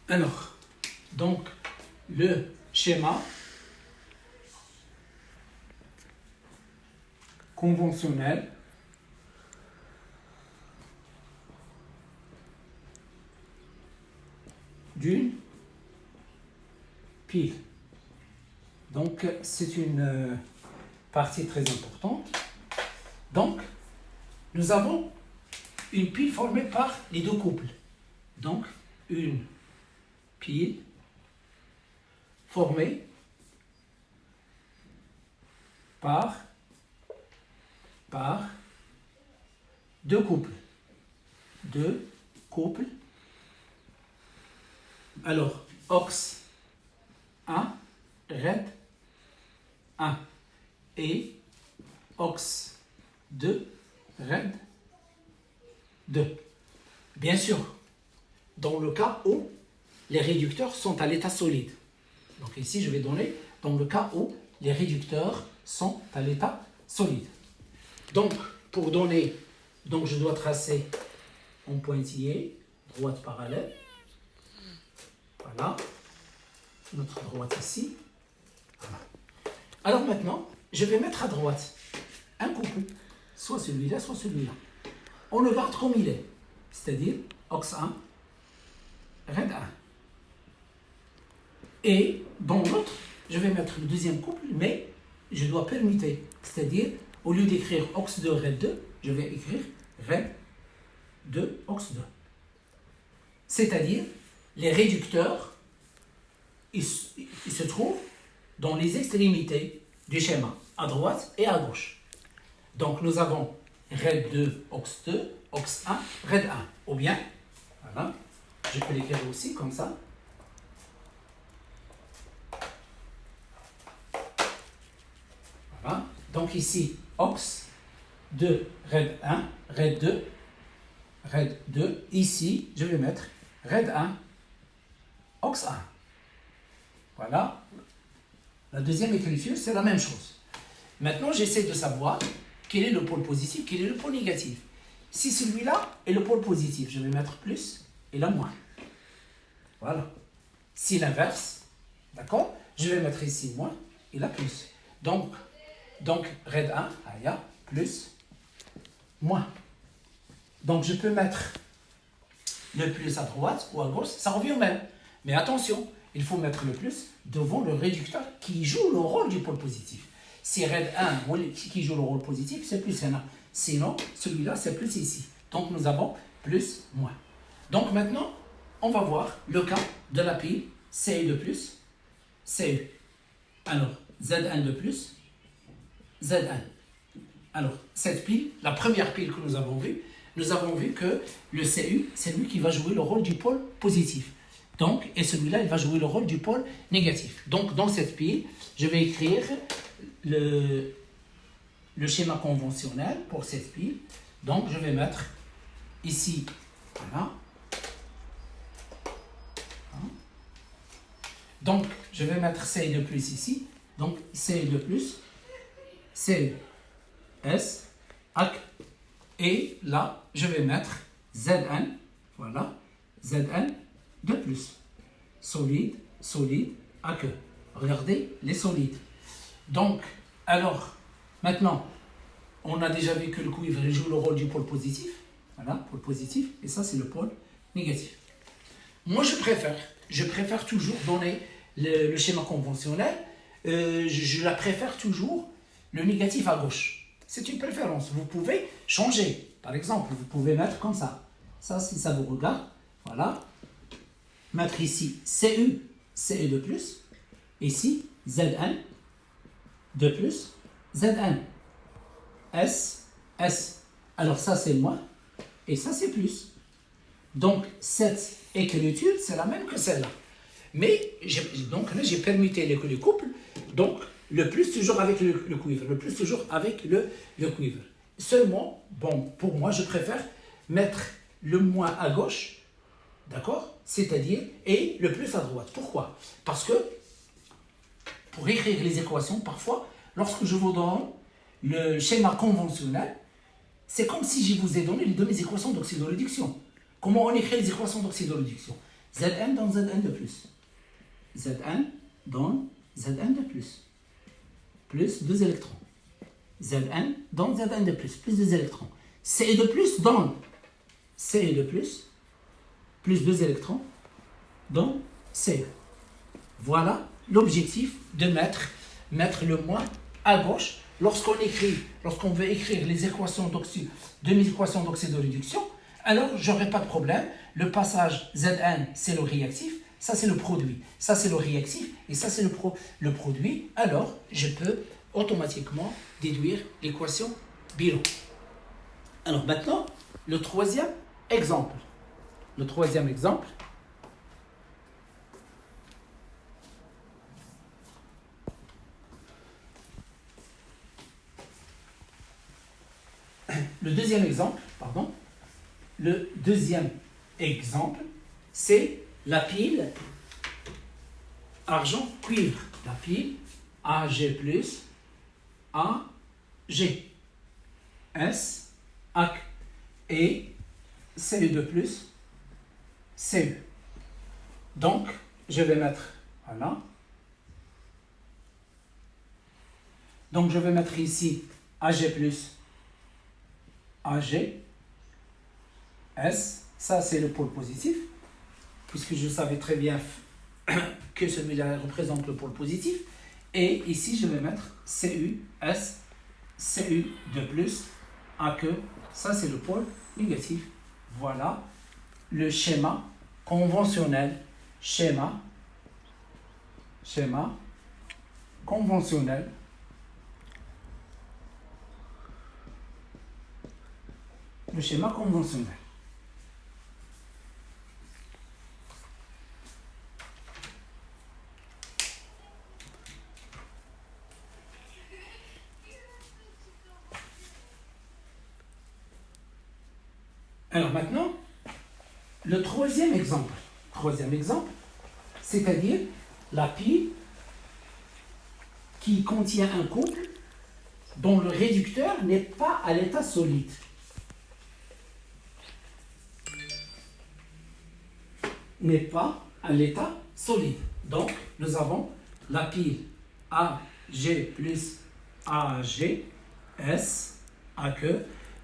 Alors, donc, le schéma conventionnel d'une pile. Donc, c'est une partie très importante. Donc, nous avons une pile formée par les deux couples. Donc, une pile formée par deux couples. Alors, OX 1, RED 1 et OX 2, RED 2. Bien sûr, dans le cas où les réducteurs sont à l'état solide. Donc ici, je vais donner dans le cas où les réducteurs sont à l'état solide. Donc, pour donner, je dois tracer en pointillé, droite parallèle. Voilà. Notre droite ici. Voilà. Alors maintenant, je vais mettre à droite un couple, soit celui-là, soit celui-là. On le garde comme il est, c'est-à-dire OX 1, RED 1. Et dans l'autre, je vais mettre le deuxième couple, mais je dois permuter. C'est-à-dire, au lieu d'écrire OX 2, RED 2, je vais écrire RED 2, OX 2. C'est-à-dire, les réducteurs, ils se trouvent dans les extrémités du schéma, à droite et à gauche. Donc, nous avons RED 2, OX 2, OX 1, RED 1. Ou bien, voilà, je peux l'écrire aussi comme ça. Donc ici, ox 2, red 1, red 2, red 2. Ici, je vais mettre red 1, ox 1. Voilà. La deuxième écriture, c'est la même chose. Maintenant, j'essaie de savoir quel est le pôle positif, quel est le pôle négatif. Si celui-là est le pôle positif, je vais mettre plus et là moins. Voilà. Si l'inverse, d'accord, je vais mettre ici moins et là plus. Donc red 1, aya, plus, moins. Donc, je peux mettre le plus à droite ou à gauche, ça revient au même. Mais attention, il faut mettre le plus devant le réducteur qui joue le rôle du pôle positif. Si red 1 qui joue le rôle positif, c'est plus là. Sinon, celui-là, c'est plus ici. Donc, nous avons plus, moins. Donc, maintenant, on va voir le cas de la pile CU de plus, CU. Alors, Z1 de plus, Z1. Alors, cette pile, la première pile que nous avons vu que le CU, c'est lui qui va jouer le rôle du pôle positif. Donc, et celui-là, il va jouer le rôle du pôle négatif. Donc, dans cette pile, je vais écrire le schéma conventionnel pour cette pile. Donc, je vais mettre ici, voilà. Donc, je vais mettre CU de plus ici. Donc, CU de plus, CU, S, AC. Et là, je vais mettre Zn, voilà, Zn de plus. Solide, solide, AQ. Regardez les solides. Donc, alors, maintenant, on a déjà vu que le cuivre joue le rôle du pôle positif. Voilà, pôle positif. Et ça, c'est le pôle négatif. Moi, je préfère toujours donner le schéma conventionnel. Je la préfère toujours le négatif à gauche. C'est une préférence. Vous pouvez changer. Par exemple, vous pouvez mettre comme ça. Ça, si ça vous regarde, voilà. Mettre ici CU, CU de plus. Ici, Zn de plus, Zn. S, S. Alors ça, c'est moins. Et ça, c'est plus. Donc, cette écriture, c'est la même que celle-là. Mais, donc là, j'ai permuté les couples. Donc, le plus toujours avec le cuivre. Le plus toujours avec le cuivre. Seulement, bon, pour moi, je préfère mettre le moins à gauche, d'accord? C'est-à-dire, et le plus à droite. Pourquoi? Parce que, pour écrire les équations, parfois, lorsque je vous donne le schéma conventionnel, c'est comme si je vous ai donné les deux équations d'oxydoréduction. Comment on écrit les équations d'oxydoréduction? Zn dans Zn de plus. Zn dans Zn de plus. Plus 2 électrons. Zn dans Zn de plus 2 électrons. Ce de plus dans Ce de plus 2 électrons dans Ce. Voilà l'objectif de mettre le moins à gauche lorsqu'on veut écrire les équations équations d'oxydoréduction. Alors, j'aurai pas de problème. Le passage Zn, c'est le réactif. Ça, c'est le produit. Ça, c'est le réactif. Et ça, c'est le produit. Alors, je peux automatiquement déduire l'équation bilan. Alors, maintenant, le troisième exemple. Le troisième exemple. Le deuxième exemple, c'est la pile argent-cuivre. La pile Ag+, Ag, S, AC et Cu2+, Cu. Donc, je vais mettre, voilà. Donc, je vais mettre ici Ag+, Ag, S, ça c'est le pôle positif, puisque je savais très bien que celui-là représente le pôle positif. Et ici, je vais mettre Cu, S, Cu2+, AQ, ça c'est le pôle négatif. Voilà le schéma conventionnel. Schéma conventionnel. Le schéma conventionnel. Alors maintenant, le troisième exemple, c'est-à-dire la pile qui contient un couple dont le réducteur n'est pas à l'état solide. N'est pas à l'état solide. Donc, nous avons la pile AG plus AG, S, AQ,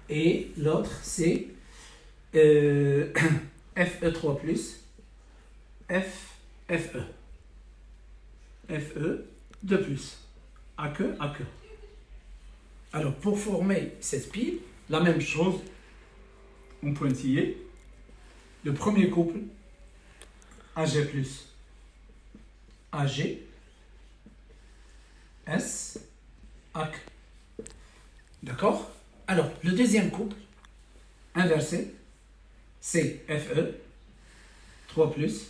et l'autre c'est FE3 plus FE. FE 2 plus. AQ. Alors, pour former cette pile, la même chose, en pointillé. Le premier couple, AG plus AG, S, AC. D'accord? Alors, le deuxième couple, inversé, c'est FE, 3 plus,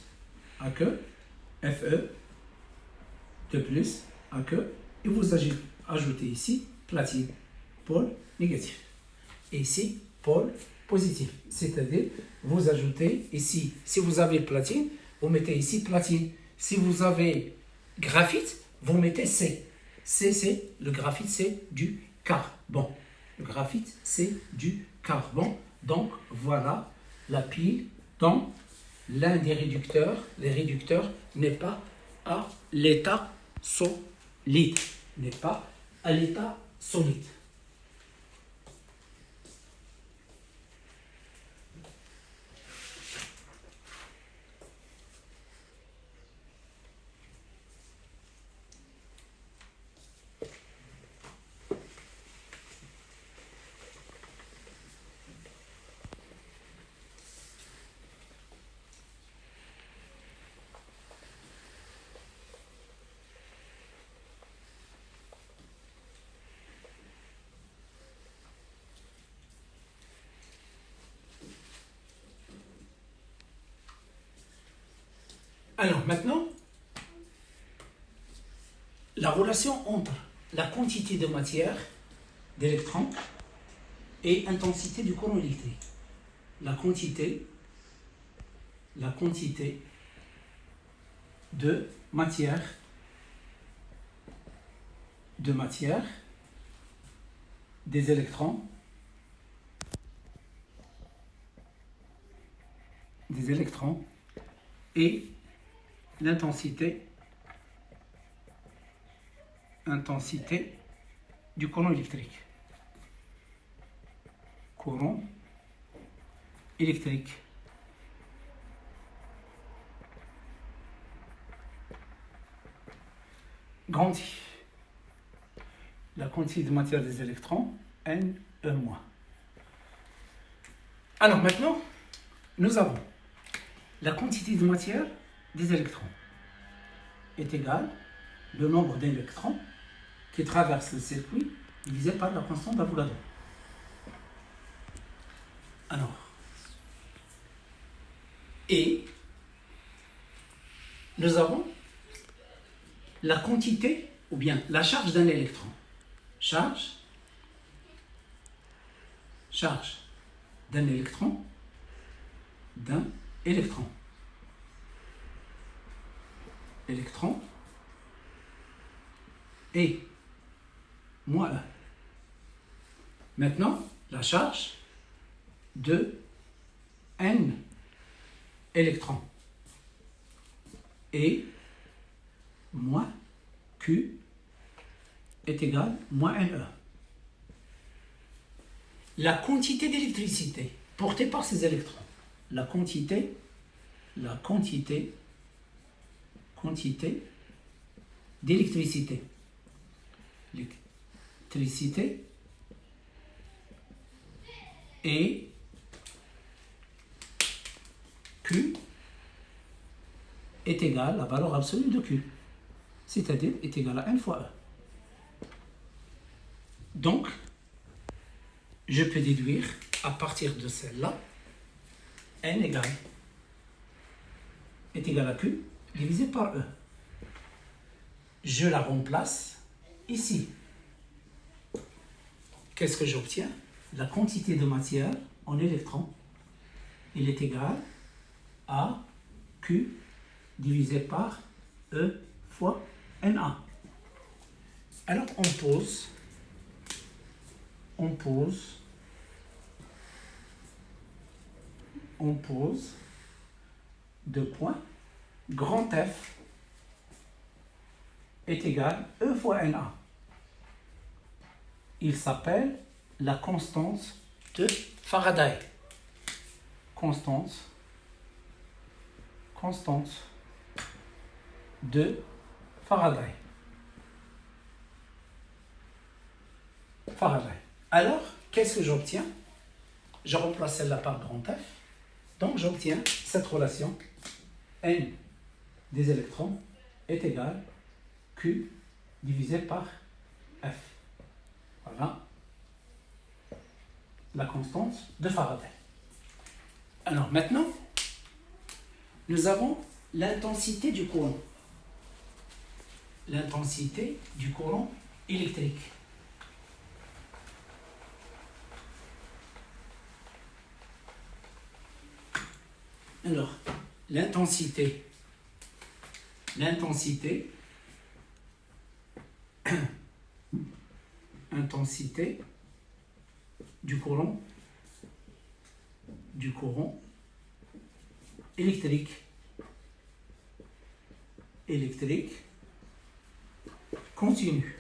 AQ, FE, 2 plus, AQ, et vous ajoutez ici platine, pôle négatif. Et ici, pôle positif. C'est-à-dire, vous ajoutez ici, si vous avez platine, vous mettez ici platine. Si vous avez graphite, vous mettez C. Le graphite, c'est du carbone. Le graphite, c'est du carbone. Donc, voilà la pile dont l'un des réducteurs, les réducteurs, n'est pas à l'état solide. N'est pas à l'état solide. Alors maintenant, la relation entre la quantité de matière, d'électrons, et intensité du courant électrique. La quantité de matière, des électrons, et l'intensité du courant électrique. Grand I. La quantité de matière des électrons, Ne-. Alors maintenant, nous avons la quantité de matière des électrons est égale le nombre d'électrons qui traversent le circuit divisé par la constante d'Avogadro. Alors, et nous avons la quantité ou bien la charge d'un électron. Charge d'un électron. Et moins 1. Maintenant, la charge de N électrons. Et moins Q est égal moins NE. La quantité d'électricité portée par ces électrons, la quantité d'électricité. Et Q est égal à la valeur absolue de Q, c'est-à-dire est égal à N fois E. Donc, je peux déduire à partir de celle-là, N est égal à Q divisé par E. Je la remplace ici. Qu'est-ce que j'obtiens? La quantité de matière en électrons il est égal à Q divisé par E fois NA. Alors on pose deux points, grand F est égal à E fois NA. Il s'appelle la constante de Faraday. Constante de Faraday. Alors, qu'est-ce que j'obtiens? Je remplace celle-là par grand F. Donc, j'obtiens cette relation N des électrons est égal à Q divisé par F. Voilà la constante de Faraday. Alors maintenant, nous avons l'intensité du courant. L'intensité du courant électrique. Alors, l'intensité du courant électrique continu.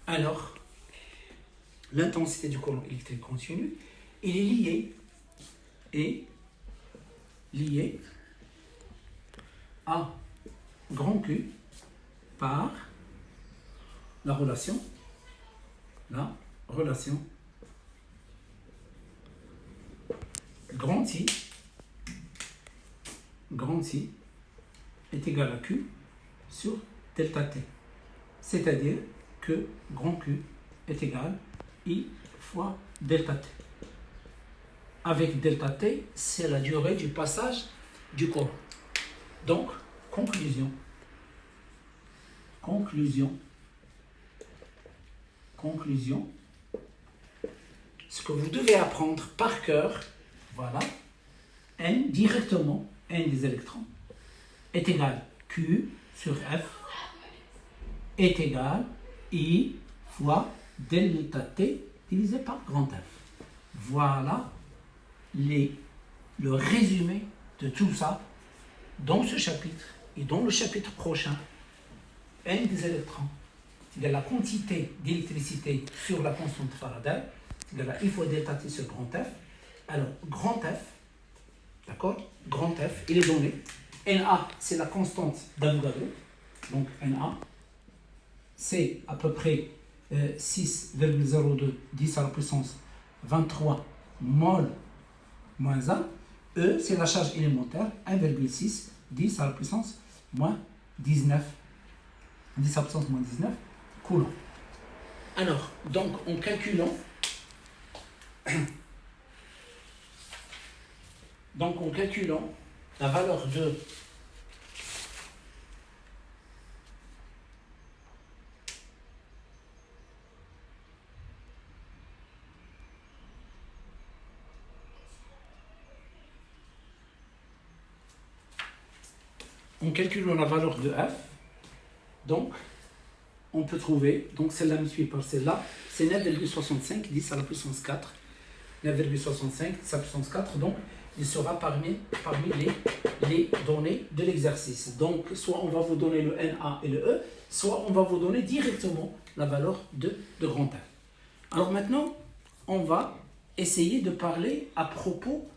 Alors, l'intensité du courant électrique continu, il est lié à grand Q par la relation grand I est égal à Q sur delta T. C'est-à-dire que grand Q est égal à I fois delta T. Avec delta T, c'est la durée du passage du courant. Donc, conclusion. Ce que vous devez apprendre par cœur, voilà, N directement, N des électrons, est égal à Q sur F est égal à I fois delta T divisé par grand F. Voilà le résumé de tout ça dans ce chapitre et dans le chapitre prochain. N des électrons, c'est la quantité d'électricité sur la constante de Faraday, c'est égal à I fois delta T sur grand F. Alors, grand F, d'accord? Grand F, il est donné. Na, c'est la constante d'Avogadro. Donc, Na, c'est à peu près 6,02 10 à la puissance 23 mol moins 1. E, c'est la charge élémentaire, 1,6 10 à la puissance moins 19. 10 à la puissance moins 19 coulombs. Alors, donc, en calculant la valeur de F, donc on peut trouver, donc celle-là multipliée par celle-là, c'est 9,65 10 à la puissance 4. 9,65 10 à la puissance 4, donc il sera parmi les données de l'exercice. Donc soit on va vous donner le Na et le E, soit on va vous donner directement la valeur de grand F. Alors maintenant, on va essayer de parler à propos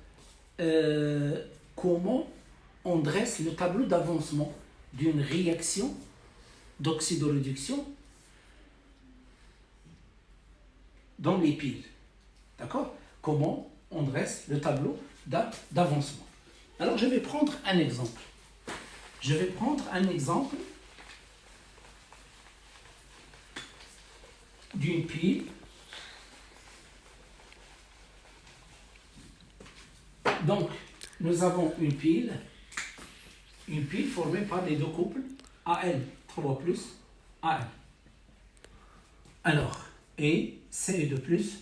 comment on dresse le tableau d'avancement d'une réaction d'oxydoréduction dans les piles. D'accord? Comment on dresse le tableau d'avancement. Alors, je vais prendre un exemple. D'une pile. Donc, nous avons une pile formée par les deux couples AL 3 plus AL. Alors, et CE2 plus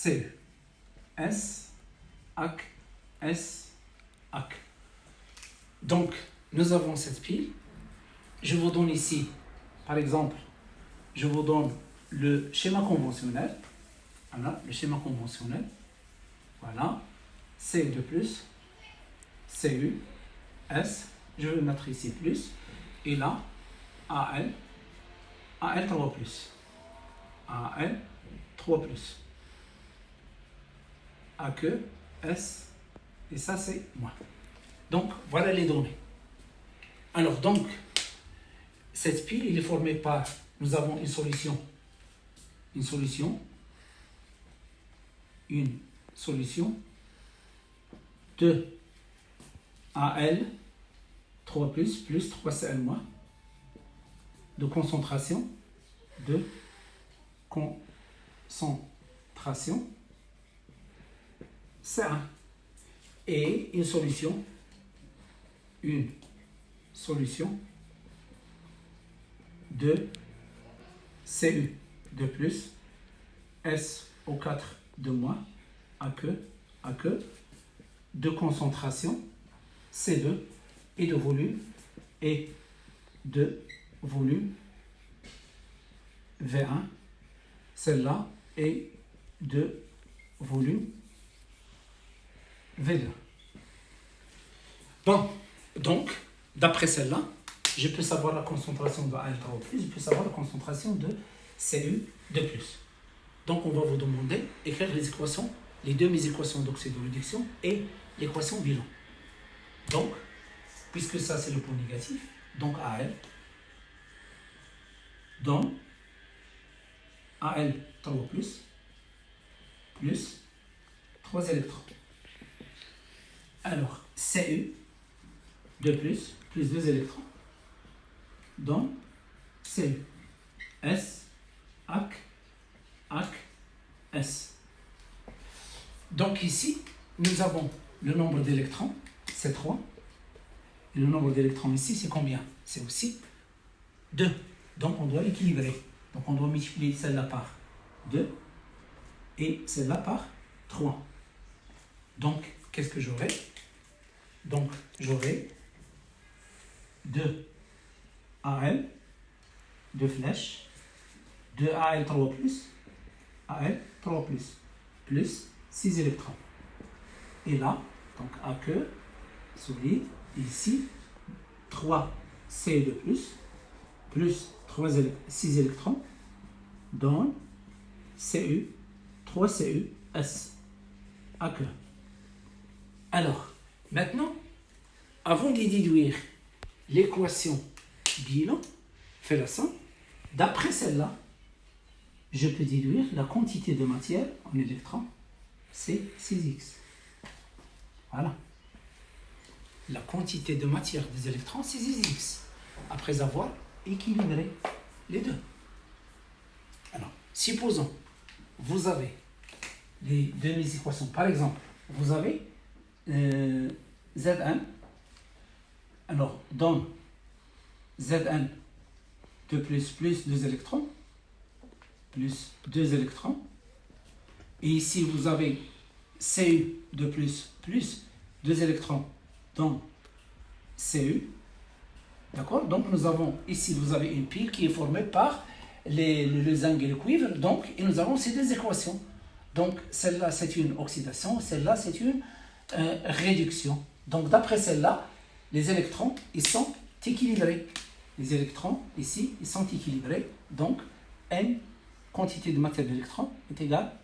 CE. S, AC, S, AC. Donc, nous avons cette pile. Je vous donne ici, par exemple, je vous donne le schéma conventionnel. Voilà, le schéma conventionnel. Voilà. CE2+, CU, S. Je vais mettre ici plus. Et là, AL, AL3+. AL3+. AQ, S. Et ça, c'est moins. Donc, voilà les données. Alors, donc, cette pile, il est formée par, nous avons une solution, de AL 3 plus 3Cl moins de concentration C1 et une solution de CU de plus SO4 de moins AQ de concentration C2 et de volume V1, celle-là, et de volume V2. Bon, donc, d'après celle-là, je peux savoir la concentration de AL3+, je peux savoir la concentration de CU2+. Donc, on va vous demander d'écrire les équations, les deux mes équations d'oxydoréduction et l'équation bilan. Donc, puisque ça c'est le point négatif, donc AL donne AL3+, plus 3 électrons. Alors, CU de plus 2 électrons, donne CU. S, AC, S. Donc ici, nous avons le nombre d'électrons, c'est 3. Et le nombre d'électrons ici, c'est combien? C'est aussi 2. Donc on doit l'équilibrer. Donc on doit multiplier celle-là par 2 et celle-là par 3. Donc, qu'est-ce que j'aurai? Donc, j'aurai 2 AL, 2 flèches, 2 AL3+, AL3+, plus 6 électrons. Et là, donc AQ, solide, ici, 3 CE2+, plus 6 électrons, donne CU, 3 CU, S, AQ. Alors, maintenant, avant de déduire l'équation bilan, fait la somme, d'après celle-là, je peux déduire la quantité de matière en électrons, c'est 6x. Voilà. La quantité de matière des électrons, c'est 6x. Après avoir équilibré les deux. Alors, supposons, vous avez les deux mes équations. Par exemple, vous avez Zn. Alors, dans Zn de plus 2 électrons, plus 2 électrons. Et ici, vous avez Cu de plus 2 électrons dans Cu. D'accord? Donc, nous avons ici, vous avez une pile qui est formée par le zinc et le cuivre. Donc, et nous avons ces deux équations. Donc, celle-là, c'est une oxydation. Celle-là, c'est une réduction. Donc, d'après celle-là, les électrons, ils sont équilibrés. Les électrons, ici, ils sont équilibrés. Donc, N, quantité de matière d'électrons, est égale à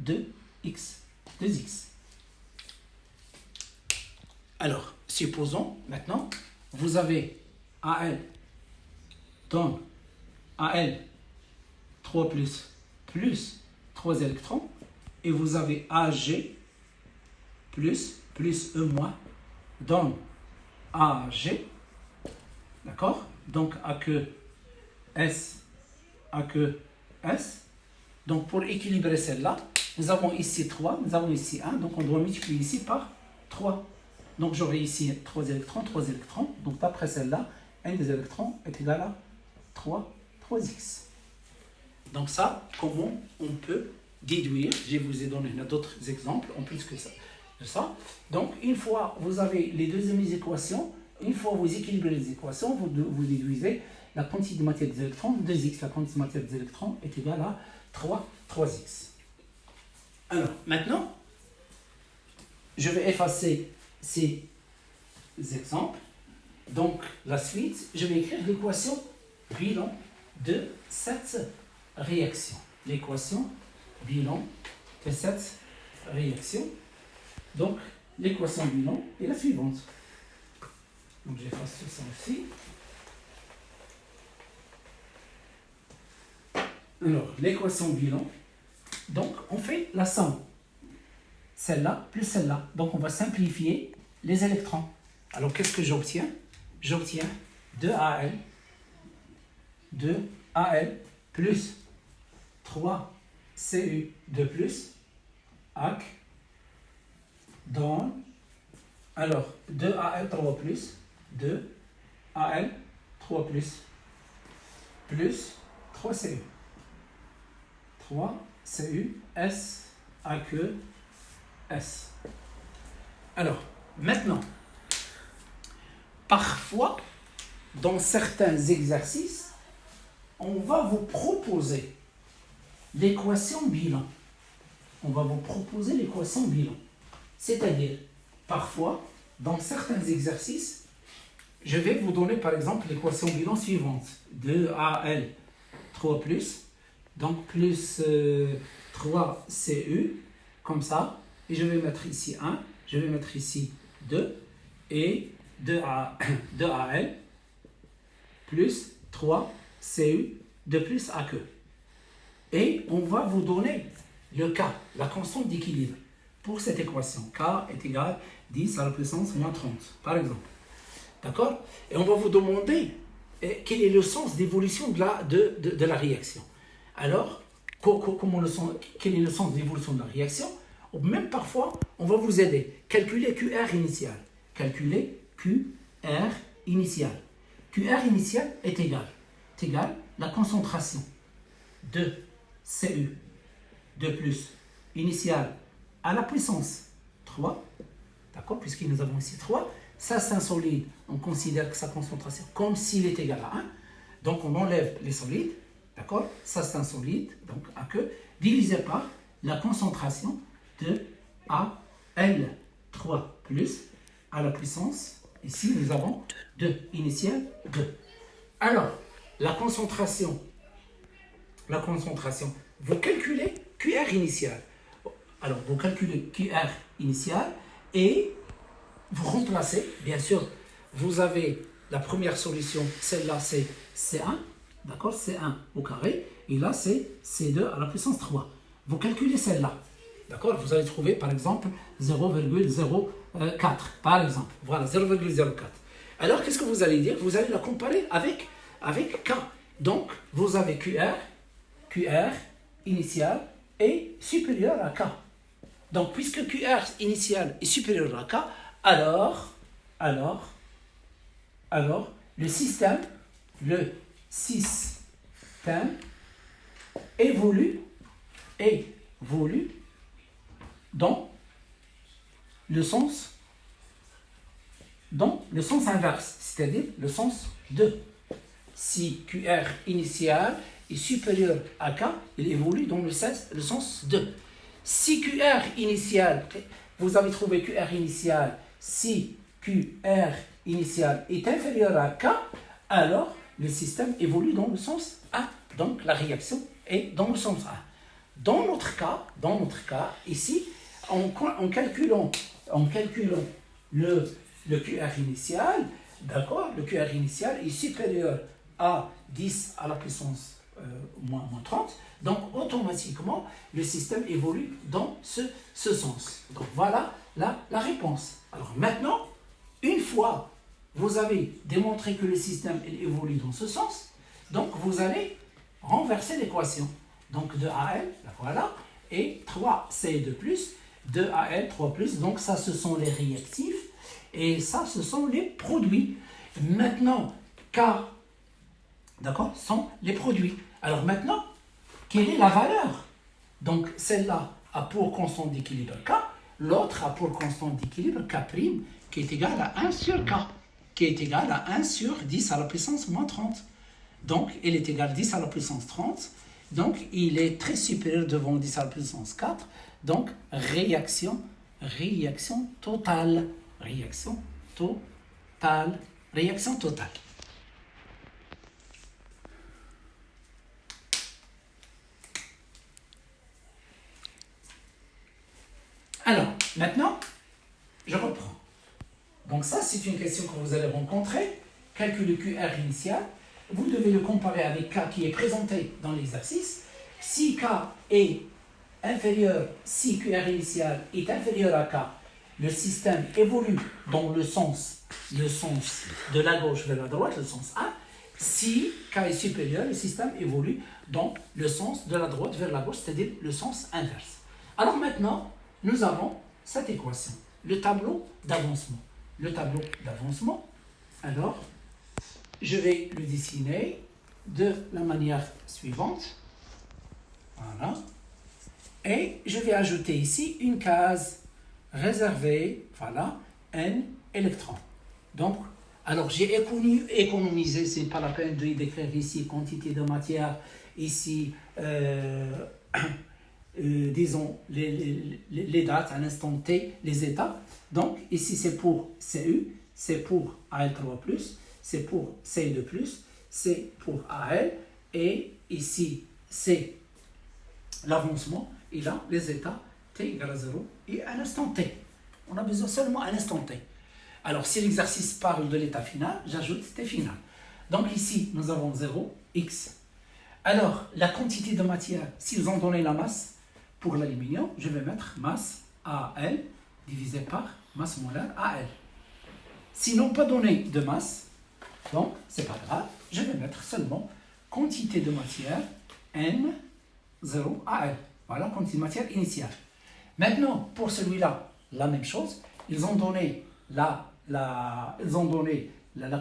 2x. Alors, supposons maintenant, vous avez AL donne AL 3 plus 3 électrons, et vous avez AG plus E moins donne AG, d'accord? Donc AQ S, donc pour équilibrer celle-là, nous avons ici 3, nous avons ici 1, donc on doit multiplier ici par 3. Donc j'aurai ici 3 électrons, donc d'après celle-là, un des électrons est égal à 3x. Donc ça, comment on peut déduire. Je vous ai donné d'autres exemples en plus que ça. Donc, une fois vous avez les deux équations, une fois vous équilibrez les équations, vous déduisez la quantité de matière des électrons, 2x, la quantité de matière des électrons est égale à 3x. Alors, maintenant, je vais effacer ces exemples. Donc, la suite, je vais écrire l'équation bilan de cette réaction. L'équation bilan de cette réaction. Donc, l'équation bilan est la suivante. Donc, j'efface tout ça aussi. Alors, l'équation bilan. Donc, on fait la somme. Celle-là plus celle-là. Donc, on va simplifier les électrons. Alors, qu'est-ce que j'obtiens? J'obtiens 2Al plus 3Cu de plus AC dans, alors 2Al 3 plus 2Al 3 plus 3Cu 3Cu S AQ S. Alors maintenant, parfois dans certains exercices on va vous proposer l'équation bilan. On va vous proposer l'équation bilan. C'est-à-dire, parfois, dans certains exercices, je vais vous donner par exemple l'équation bilan suivante. 2Al 3 plus, donc plus 3Cu, comme ça. Et je vais mettre ici 1, je vais mettre ici 2, et 2Al plus 3Cu de plus AQ. Et on va vous donner le K, la constante d'équilibre, pour cette équation. K est égal à 10 à la puissance moins 30, par exemple. D'accord? Et on va vous demander quel est le sens d'évolution de la réaction. Alors, quel est le sens d'évolution de la réaction? Ou même parfois, on va vous aider. Calculer QR initial. Calculer QR initial. QR initial est égal la concentration de Cu de plus initiale à la puissance 3, d'accord, puisque nous avons ici 3, ça c'est un solide, on considère que sa concentration comme s'il est égal à 1, donc on enlève les solides, d'accord, ça c'est un solide, donc AQ, divisé par la concentration de Al3 plus à la puissance, ici nous avons 2, initiale 2. Alors, la concentration, vous calculez QR initial. Alors, vous calculez QR initial et vous remplacez, bien sûr, vous avez la première solution, celle-là c'est C1, d'accord, C1 au carré, et là c'est C2 à la puissance 3. Vous calculez celle-là, d'accord, vous allez trouver par exemple 0,04, par exemple, voilà, 0,04. Alors, qu'est-ce que vous allez dire? Vous allez la comparer avec K. Donc, vous avez QR initial est supérieur à K. Donc, puisque QR initial est supérieur à K, alors, le système évolue dans le sens inverse, c'est-à-dire le sens 2. Si QR initial est supérieur à K, il évolue dans le sens 2. Si QR initial, vous avez trouvé QR initial, si QR initial est inférieur à K, alors le système évolue dans le sens 1. Donc la réaction est dans le sens 1. Dans notre cas, ici, en calculant le QR initial, d'accord, le QR initial est supérieur à 10 à la puissance moins 30, donc automatiquement le système évolue dans ce sens. Donc voilà la réponse. Alors maintenant, une fois vous avez démontré que le système évolue dans ce sens, donc vous allez renverser l'équation. Donc 2Al, voilà, et 3C de plus, 2Al, 3 plus, donc ça ce sont les réactifs, et ça ce sont les produits. Maintenant, K, d'accord, sont les produits. Alors maintenant, quelle est la valeur Donc, celle-là a pour constante d'équilibre K, l'autre a pour constante d'équilibre K', qui est égal à 1 sur K, qui est égal à 1 sur 10 à la puissance moins 30. Donc, il est égal à 10 à la puissance 30. Donc, il est très supérieur devant 10 à la puissance 4. Donc, réaction totale. Réaction totale. Réaction totale. Alors, maintenant, je reprends. Donc ça, c'est une question que vous allez rencontrer. Calcul de QR initial. Vous devez le comparer avec K qui est présenté dans l'exercice. Si K est inférieur, si QR initial est inférieur à K, le système évolue dans le sens de la gauche vers la droite, le sens A. Si K est supérieur, le système évolue dans le sens de la droite vers la gauche, c'est-à-dire le sens inverse. Alors maintenant, nous avons cette équation, le tableau d'avancement. Le tableau d'avancement, alors, je vais le dessiner de la manière suivante. Voilà. Et je vais ajouter ici une case réservée, voilà, N électrons. Donc, alors j'ai économisé, c'est pas la peine de d'écrire ici quantité de matière, ici, disons, les dates à l'instant T, les états. Donc, ici c'est pour CU, c'est pour AL3+, c'est pour CU2+, c'est pour AL, et ici c'est l'avancement, et là les états T égale à 0 et à l'instant T. On a besoin seulement à l'instant T. Alors, si l'exercice parle de l'état final, j'ajoute T final. Donc ici, nous avons 0, X. Alors, la quantité de matière, s'ils ont donné la masse pour l'aluminium, je vais mettre masse AL divisé par masse molaire AL. S'ils n'ont pas donné de masse, donc, c'est pas grave, je vais mettre seulement quantité de matière N0AL. Voilà, quantité de matière initiale. Maintenant, pour celui-là, la même chose. Ils ont donné la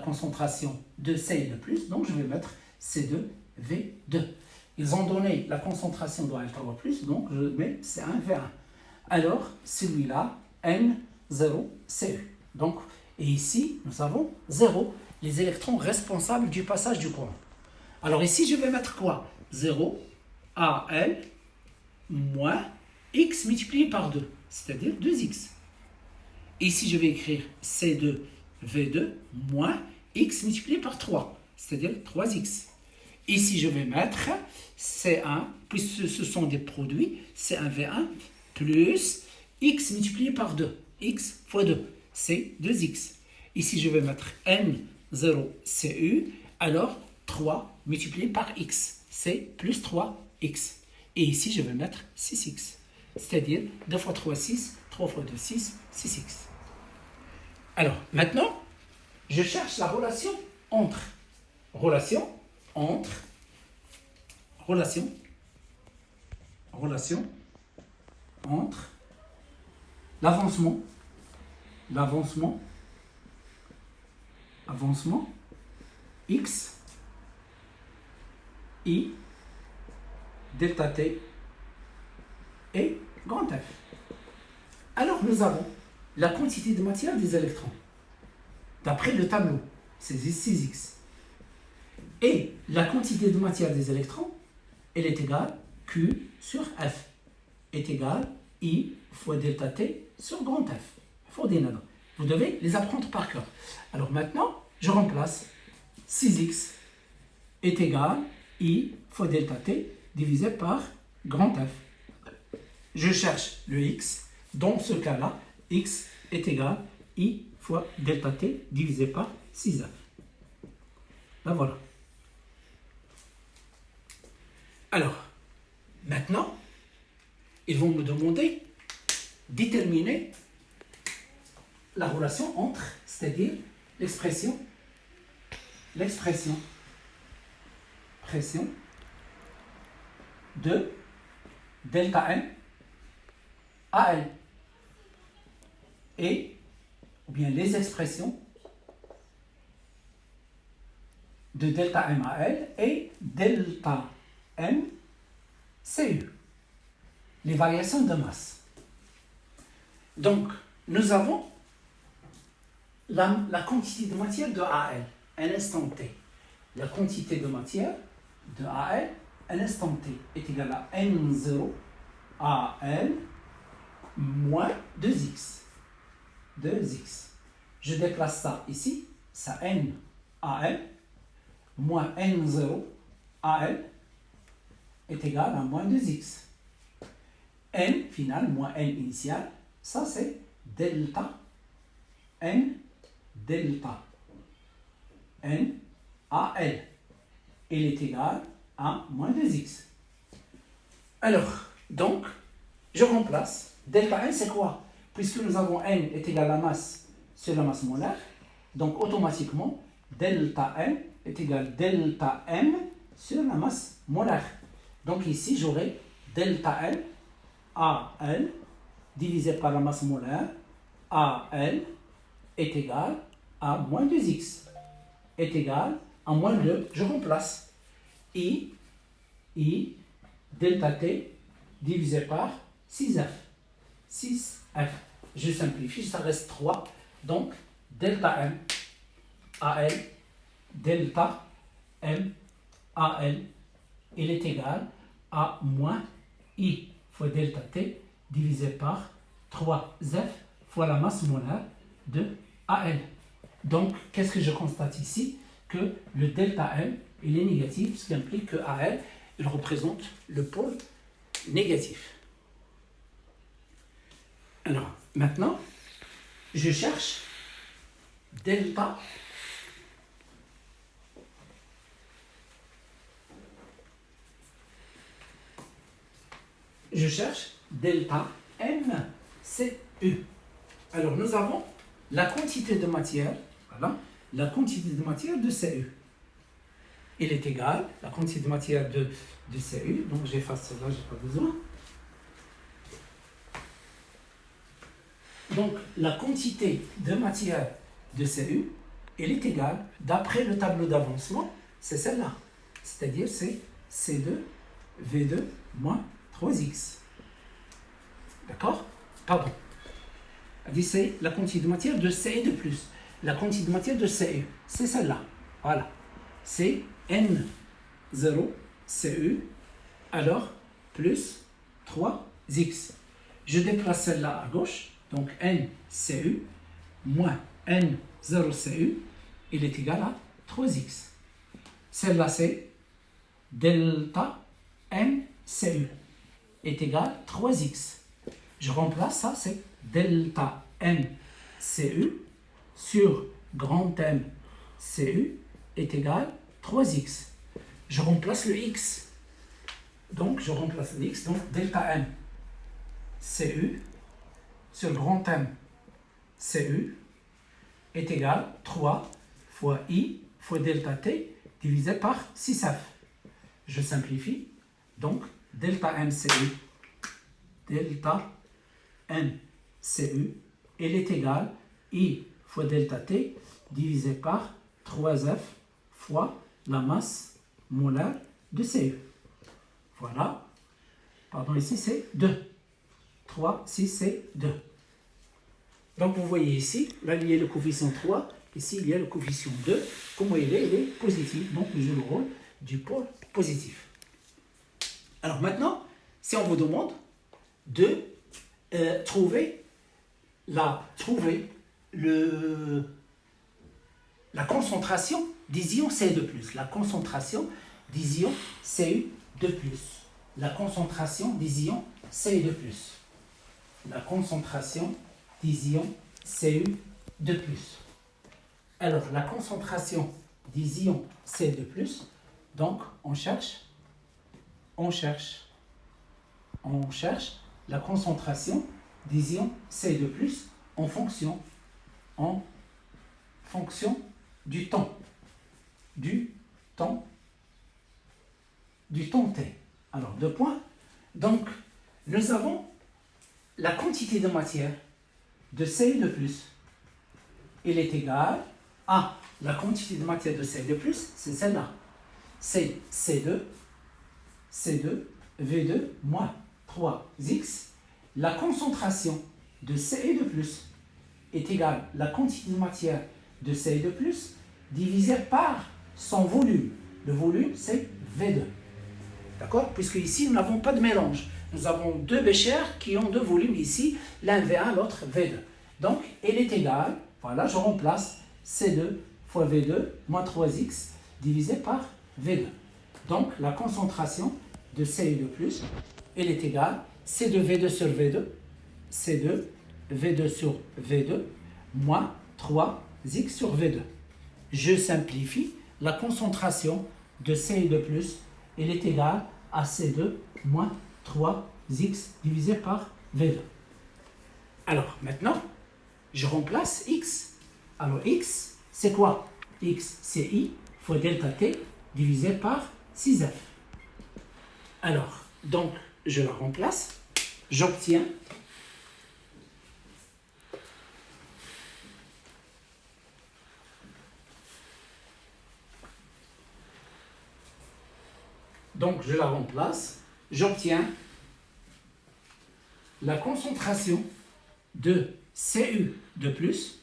concentration de C2+, donc je vais mettre C2V2. Ils ont donné la concentration de Al3+, donc je mets C1V1. Alors, celui-là, N0CU. Donc, et ici, nous avons 0, les électrons responsables du passage du courant. Alors ici, je vais mettre quoi? 0 AL moins X multiplié par 2, c'est-à-dire 2X. Ici, je vais écrire C2V2 moins X multiplié par 3, c'est-à-dire 3X. Ici, je vais mettre C1, puisque ce sont des produits, C1V1 plus X multiplié par 2, X fois 2, c'est 2X. Ici, je vais mettre N0CU, alors 3 multiplié par X, c'est plus 3X. Et ici, je vais mettre 6X, c'est-à-dire 2 fois 3, 6, 3 fois 2, 6, 6X. Alors, maintenant, je cherche la relation entre l'avancement X, I, delta T et grand F. Alors, nous avons la quantité de matière des électrons. D'après le tableau, c'est 6X. Et la quantité de matière des électrons, elle est égale Q sur F, est égale I fois delta T sur grand F. Il faut des nombres. Vous devez les apprendre par cœur. Alors maintenant, je remplace 6X est égal I fois delta T divisé par grand F. Je cherche le X. Dans ce cas-là, X est égal I fois delta T divisé par 6F. Là, voilà. Alors, maintenant, ils vont me demander déterminer la relation entre, c'est-à-dire l'expression pression de delta M à L et ou bien les expressions de delta M à L et delta M CU. les variations de masse. Donc, nous avons la quantité de matière de AL, à l'instant T. La quantité de matière de AL, à l'instant T, est égale à N0 AL moins 2x. 2x. Je déplace ça ici, ça N AL moins N0 AL est égal à moins 2x. N final moins N initial, ça c'est delta N delta N AL. Il est égal à moins 2x. Alors, donc, je remplace. Delta N, c'est quoi? Puisque nous avons N est égal à la masse sur la masse molaire, donc automatiquement, delta N est égal à delta M sur la masse molaire. Donc ici, j'aurai delta N AL divisé par la masse molaire, AL est égal à moins 2x, est égal à moins 2. Je remplace. I delta T divisé par 6F. 6F. Je simplifie, ça reste 3. Donc, delta M AL, delta M AL, il est égal à moins I fois delta T divisé par 3F fois la masse molaire de AL. Donc, qu'est-ce que je constate ici? Que le delta M, il est négatif, ce qui implique que AL, il représente le pôle négatif. Alors, maintenant, je cherche delta MCU. Alors, nous avons la quantité de matière, voilà, la quantité de matière de CU. Il est égal, la quantité de matière de CU, donc j'efface cela, je n'ai pas besoin. Donc, la quantité de matière de CU, elle est égale, d'après le tableau d'avancement, c'est celle-là. C'est-à-dire, c'est C2, V2, moins 3X. D'accord? Pardon. C'est la quantité de matière de CU de plus. La quantité de matière de CU, c'est celle-là. Voilà. C'est N0 CU, alors, plus 3X. Je déplace celle-là à gauche. Donc, NCU moins N0CU, il est égal à 3x. Celle-là, c'est delta NCU est égal à 3x. Je remplace ça, c'est delta NCU sur grand M CU est égal à 3x. Je remplace le x. Donc, je remplace le x. Donc, delta M CU sur grand M CU est égal à 3 fois I fois delta T divisé par 6F. Je simplifie. Donc, delta MCU, delta MCU, elle est égale à I fois delta T divisé par 3F fois la masse molaire de CU. Voilà. Pardon, ici c'est 2. 3, 6, c'est 2. Donc vous voyez ici, là il y a le coefficient 3, ici il y a le coefficient 2. Comment il est positif, donc il joue le rôle du pôle positif. Alors maintenant, si on vous demande de trouver la concentration des ions Cu2+, la concentration des ions Cu2+, la concentration des ions Cu2+. La concentration des ions Cu2+. Alors, la concentration des ions Cu2+, donc on cherche la concentration des ions Cu2+ en fonction du temps T. Alors, 2 points. Donc, nous avons la quantité de matière de Cu2+, elle est égale à la quantité de matière de Cu2+, c'est celle-là. C'est C2, V2 moins 3x, la concentration de Ce2+, est égale à la quantité de matière de Ce2+, divisé par son volume. Le volume, c'est V2. D'accord? Puisque ici, nous n'avons pas de mélange. Nous avons deux béchers qui ont deux volumes ici, l'un V1, l'autre V2. Donc, elle est égale, voilà, je remplace C2 fois V2 moins 3x divisé par V2. Donc, la concentration de Ce2+, elle est égale C2V2 sur V2, C2 V2 sur V2 moins 3x sur V2. Je simplifie, la concentration de Ce2+, elle est égale à C2 moins 3x divisé par V2. Alors, maintenant, je remplace x. Alors, x, c'est quoi? X, c'est I fois delta T divisé par 6F. Alors, donc, je la remplace. J'obtiens j'obtiens la concentration de Cu de plus,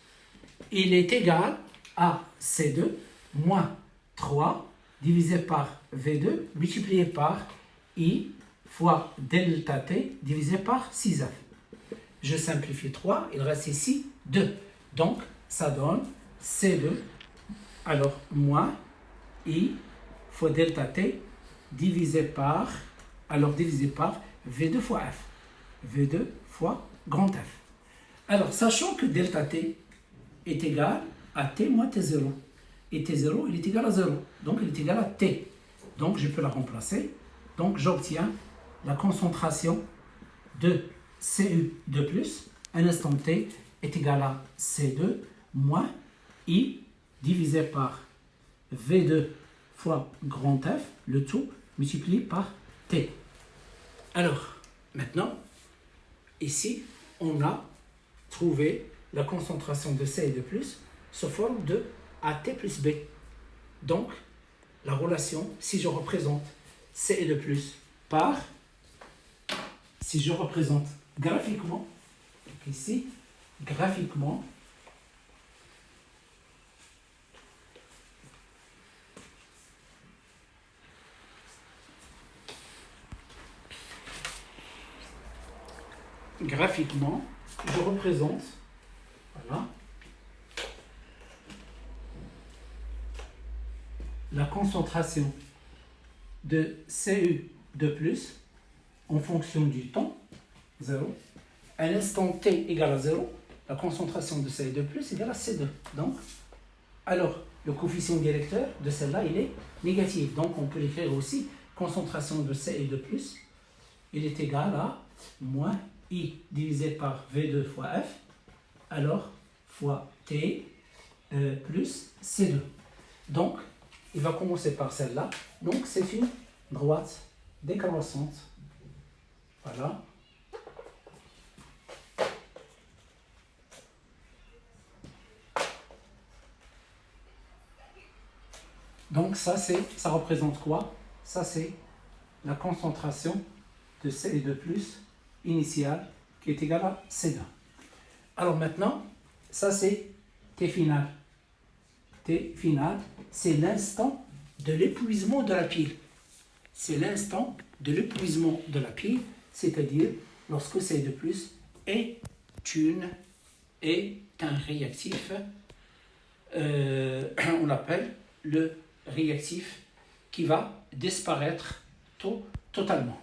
il est égal à C2 moins 3 divisé par V2 multiplié par I fois delta T divisé par 6F. Je simplifie 3, il reste ici 2. Donc, ça donne C2, alors moins I fois delta T divisé par V2 fois F. V2 fois grand F. Alors, sachant que delta T est égal à T moins T0. Et T0, il est égal à 0. Donc, il est égal à T. Donc, je peux la remplacer. Donc, j'obtiens la concentration de Cu de plus, un instant T, est égal à C2 moins I divisé par V2 fois grand F, le tout multiplié par T. Alors, maintenant, ici, on a trouvé la concentration de C2+, sous forme de AT plus B. Donc, la relation, si je représente Ce2+ par, si je représente graphiquement, ici, graphiquement, je représente, voilà, la concentration de Cu2+ en fonction du temps, 0. À l'instant t égale à 0, la concentration de Cu2+ égale à C2. Donc, alors, le coefficient directeur de celle-là, il est négatif. Donc, on peut l'écrire aussi, concentration de Cu2+, il est égal à moins I divisé par V2 fois F, alors, fois T plus C2. Donc, il va commencer par celle-là. Donc, c'est une droite décroissante. Voilà. Donc, ça représente quoi? Ça, c'est la concentration de Ce2+ initiale qui est égale à C2. Alors maintenant, ça, c'est T final. T final, c'est l'instant de l'épuisement de la pile. C'est l'instant de l'épuisement de la pile, c'est-à-dire lorsque Ce2+ est un réactif, on l'appelle le réactif qui va disparaître totalement.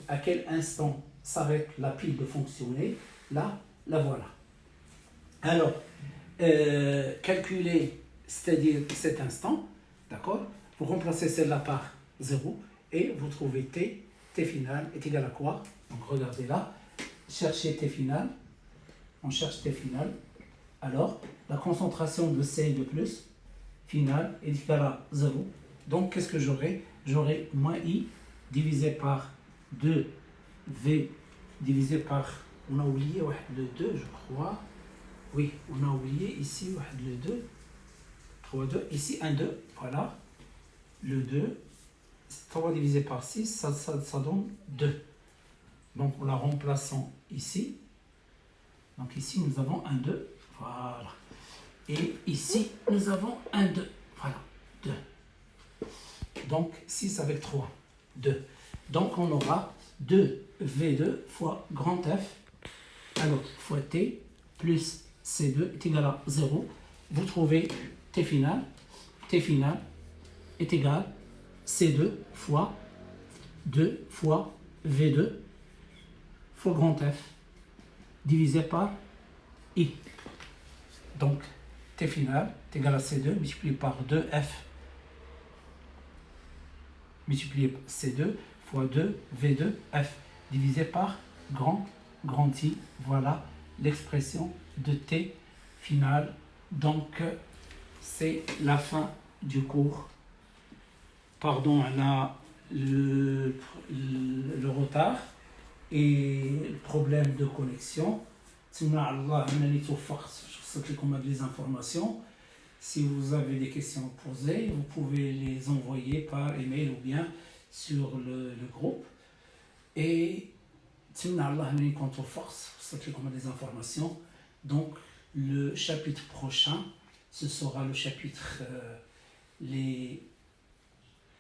À quel instant s'arrête la pile de fonctionner? Là, la voilà. Alors, calculer, c'est-à-dire cet instant, d'accord? Vous remplacez celle-là par 0 et vous trouvez T final est égal à quoi? Donc regardez là, cherchez T final, on cherche T final. Alors, la concentration de Ce2+ final est égale à 0. Donc, qu'est-ce que j'aurai? J'aurai moins I divisé par 2V divisé par, on a oublié le 2, je crois. Oui, on a oublié ici le 2, 3, 2, ici un 2, voilà. Le 2 3 divisé par 6, ça donne 2. Donc, en la remplaçant ici. Donc, ici, nous avons un 2. Voilà. Et ici, nous avons un 2. Voilà, 2. Donc, 6 avec 3, 2. Donc, on aura 2V2 fois grand F, alors fois T, plus C2 est égal à 0. Vous trouvez T final est égal à C2 fois 2 fois V2 fois grand F divisé par I. Donc, T final est égal à C2 multiplié par 2F multiplié par C2 fois 2 V2 F divisé par grand I. Voilà l'expression de T final. Donc, c'est la fin du cours. Pardon, on a le retard et le problème de connexion. Je sais qu'on a des informations. Si vous avez des questions à poser, vous pouvez les envoyer par email ou bien sur le groupe. Et quand on force, c'est qu'on a des informations. Donc, le chapitre prochain, ce sera le chapitre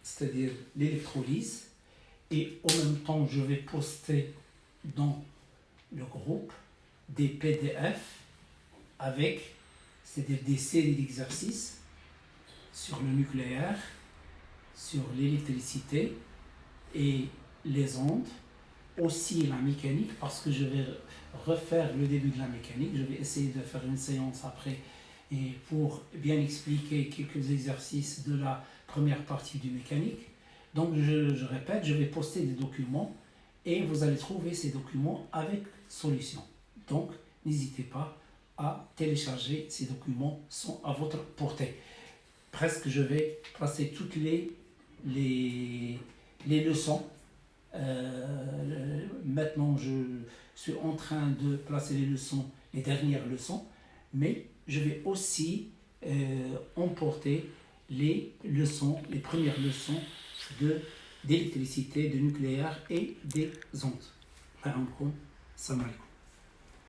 c'est-à-dire l'électrolyse. Et en même temps, je vais poster dans le groupe des PDF avec, c'est-à-dire des séries d'exercices sur le nucléaire, sur l'électricité et les ondes, aussi la mécanique, parce que je vais refaire le début de la mécanique. Je vais essayer de faire une séance après et pour bien expliquer quelques exercices de la première partie du mécanique. Donc je répète, je vais poster des documents et vous allez trouver ces documents avec solution. Donc n'hésitez pas à télécharger ces documents, sont à votre portée. Presque je vais passer toutes les leçons. Maintenant je suis en train de placer les leçons, les dernières leçons, mais je vais aussi emporter les leçons, les premières leçons d'électricité, de nucléaire et des ondes. Salam alaikum.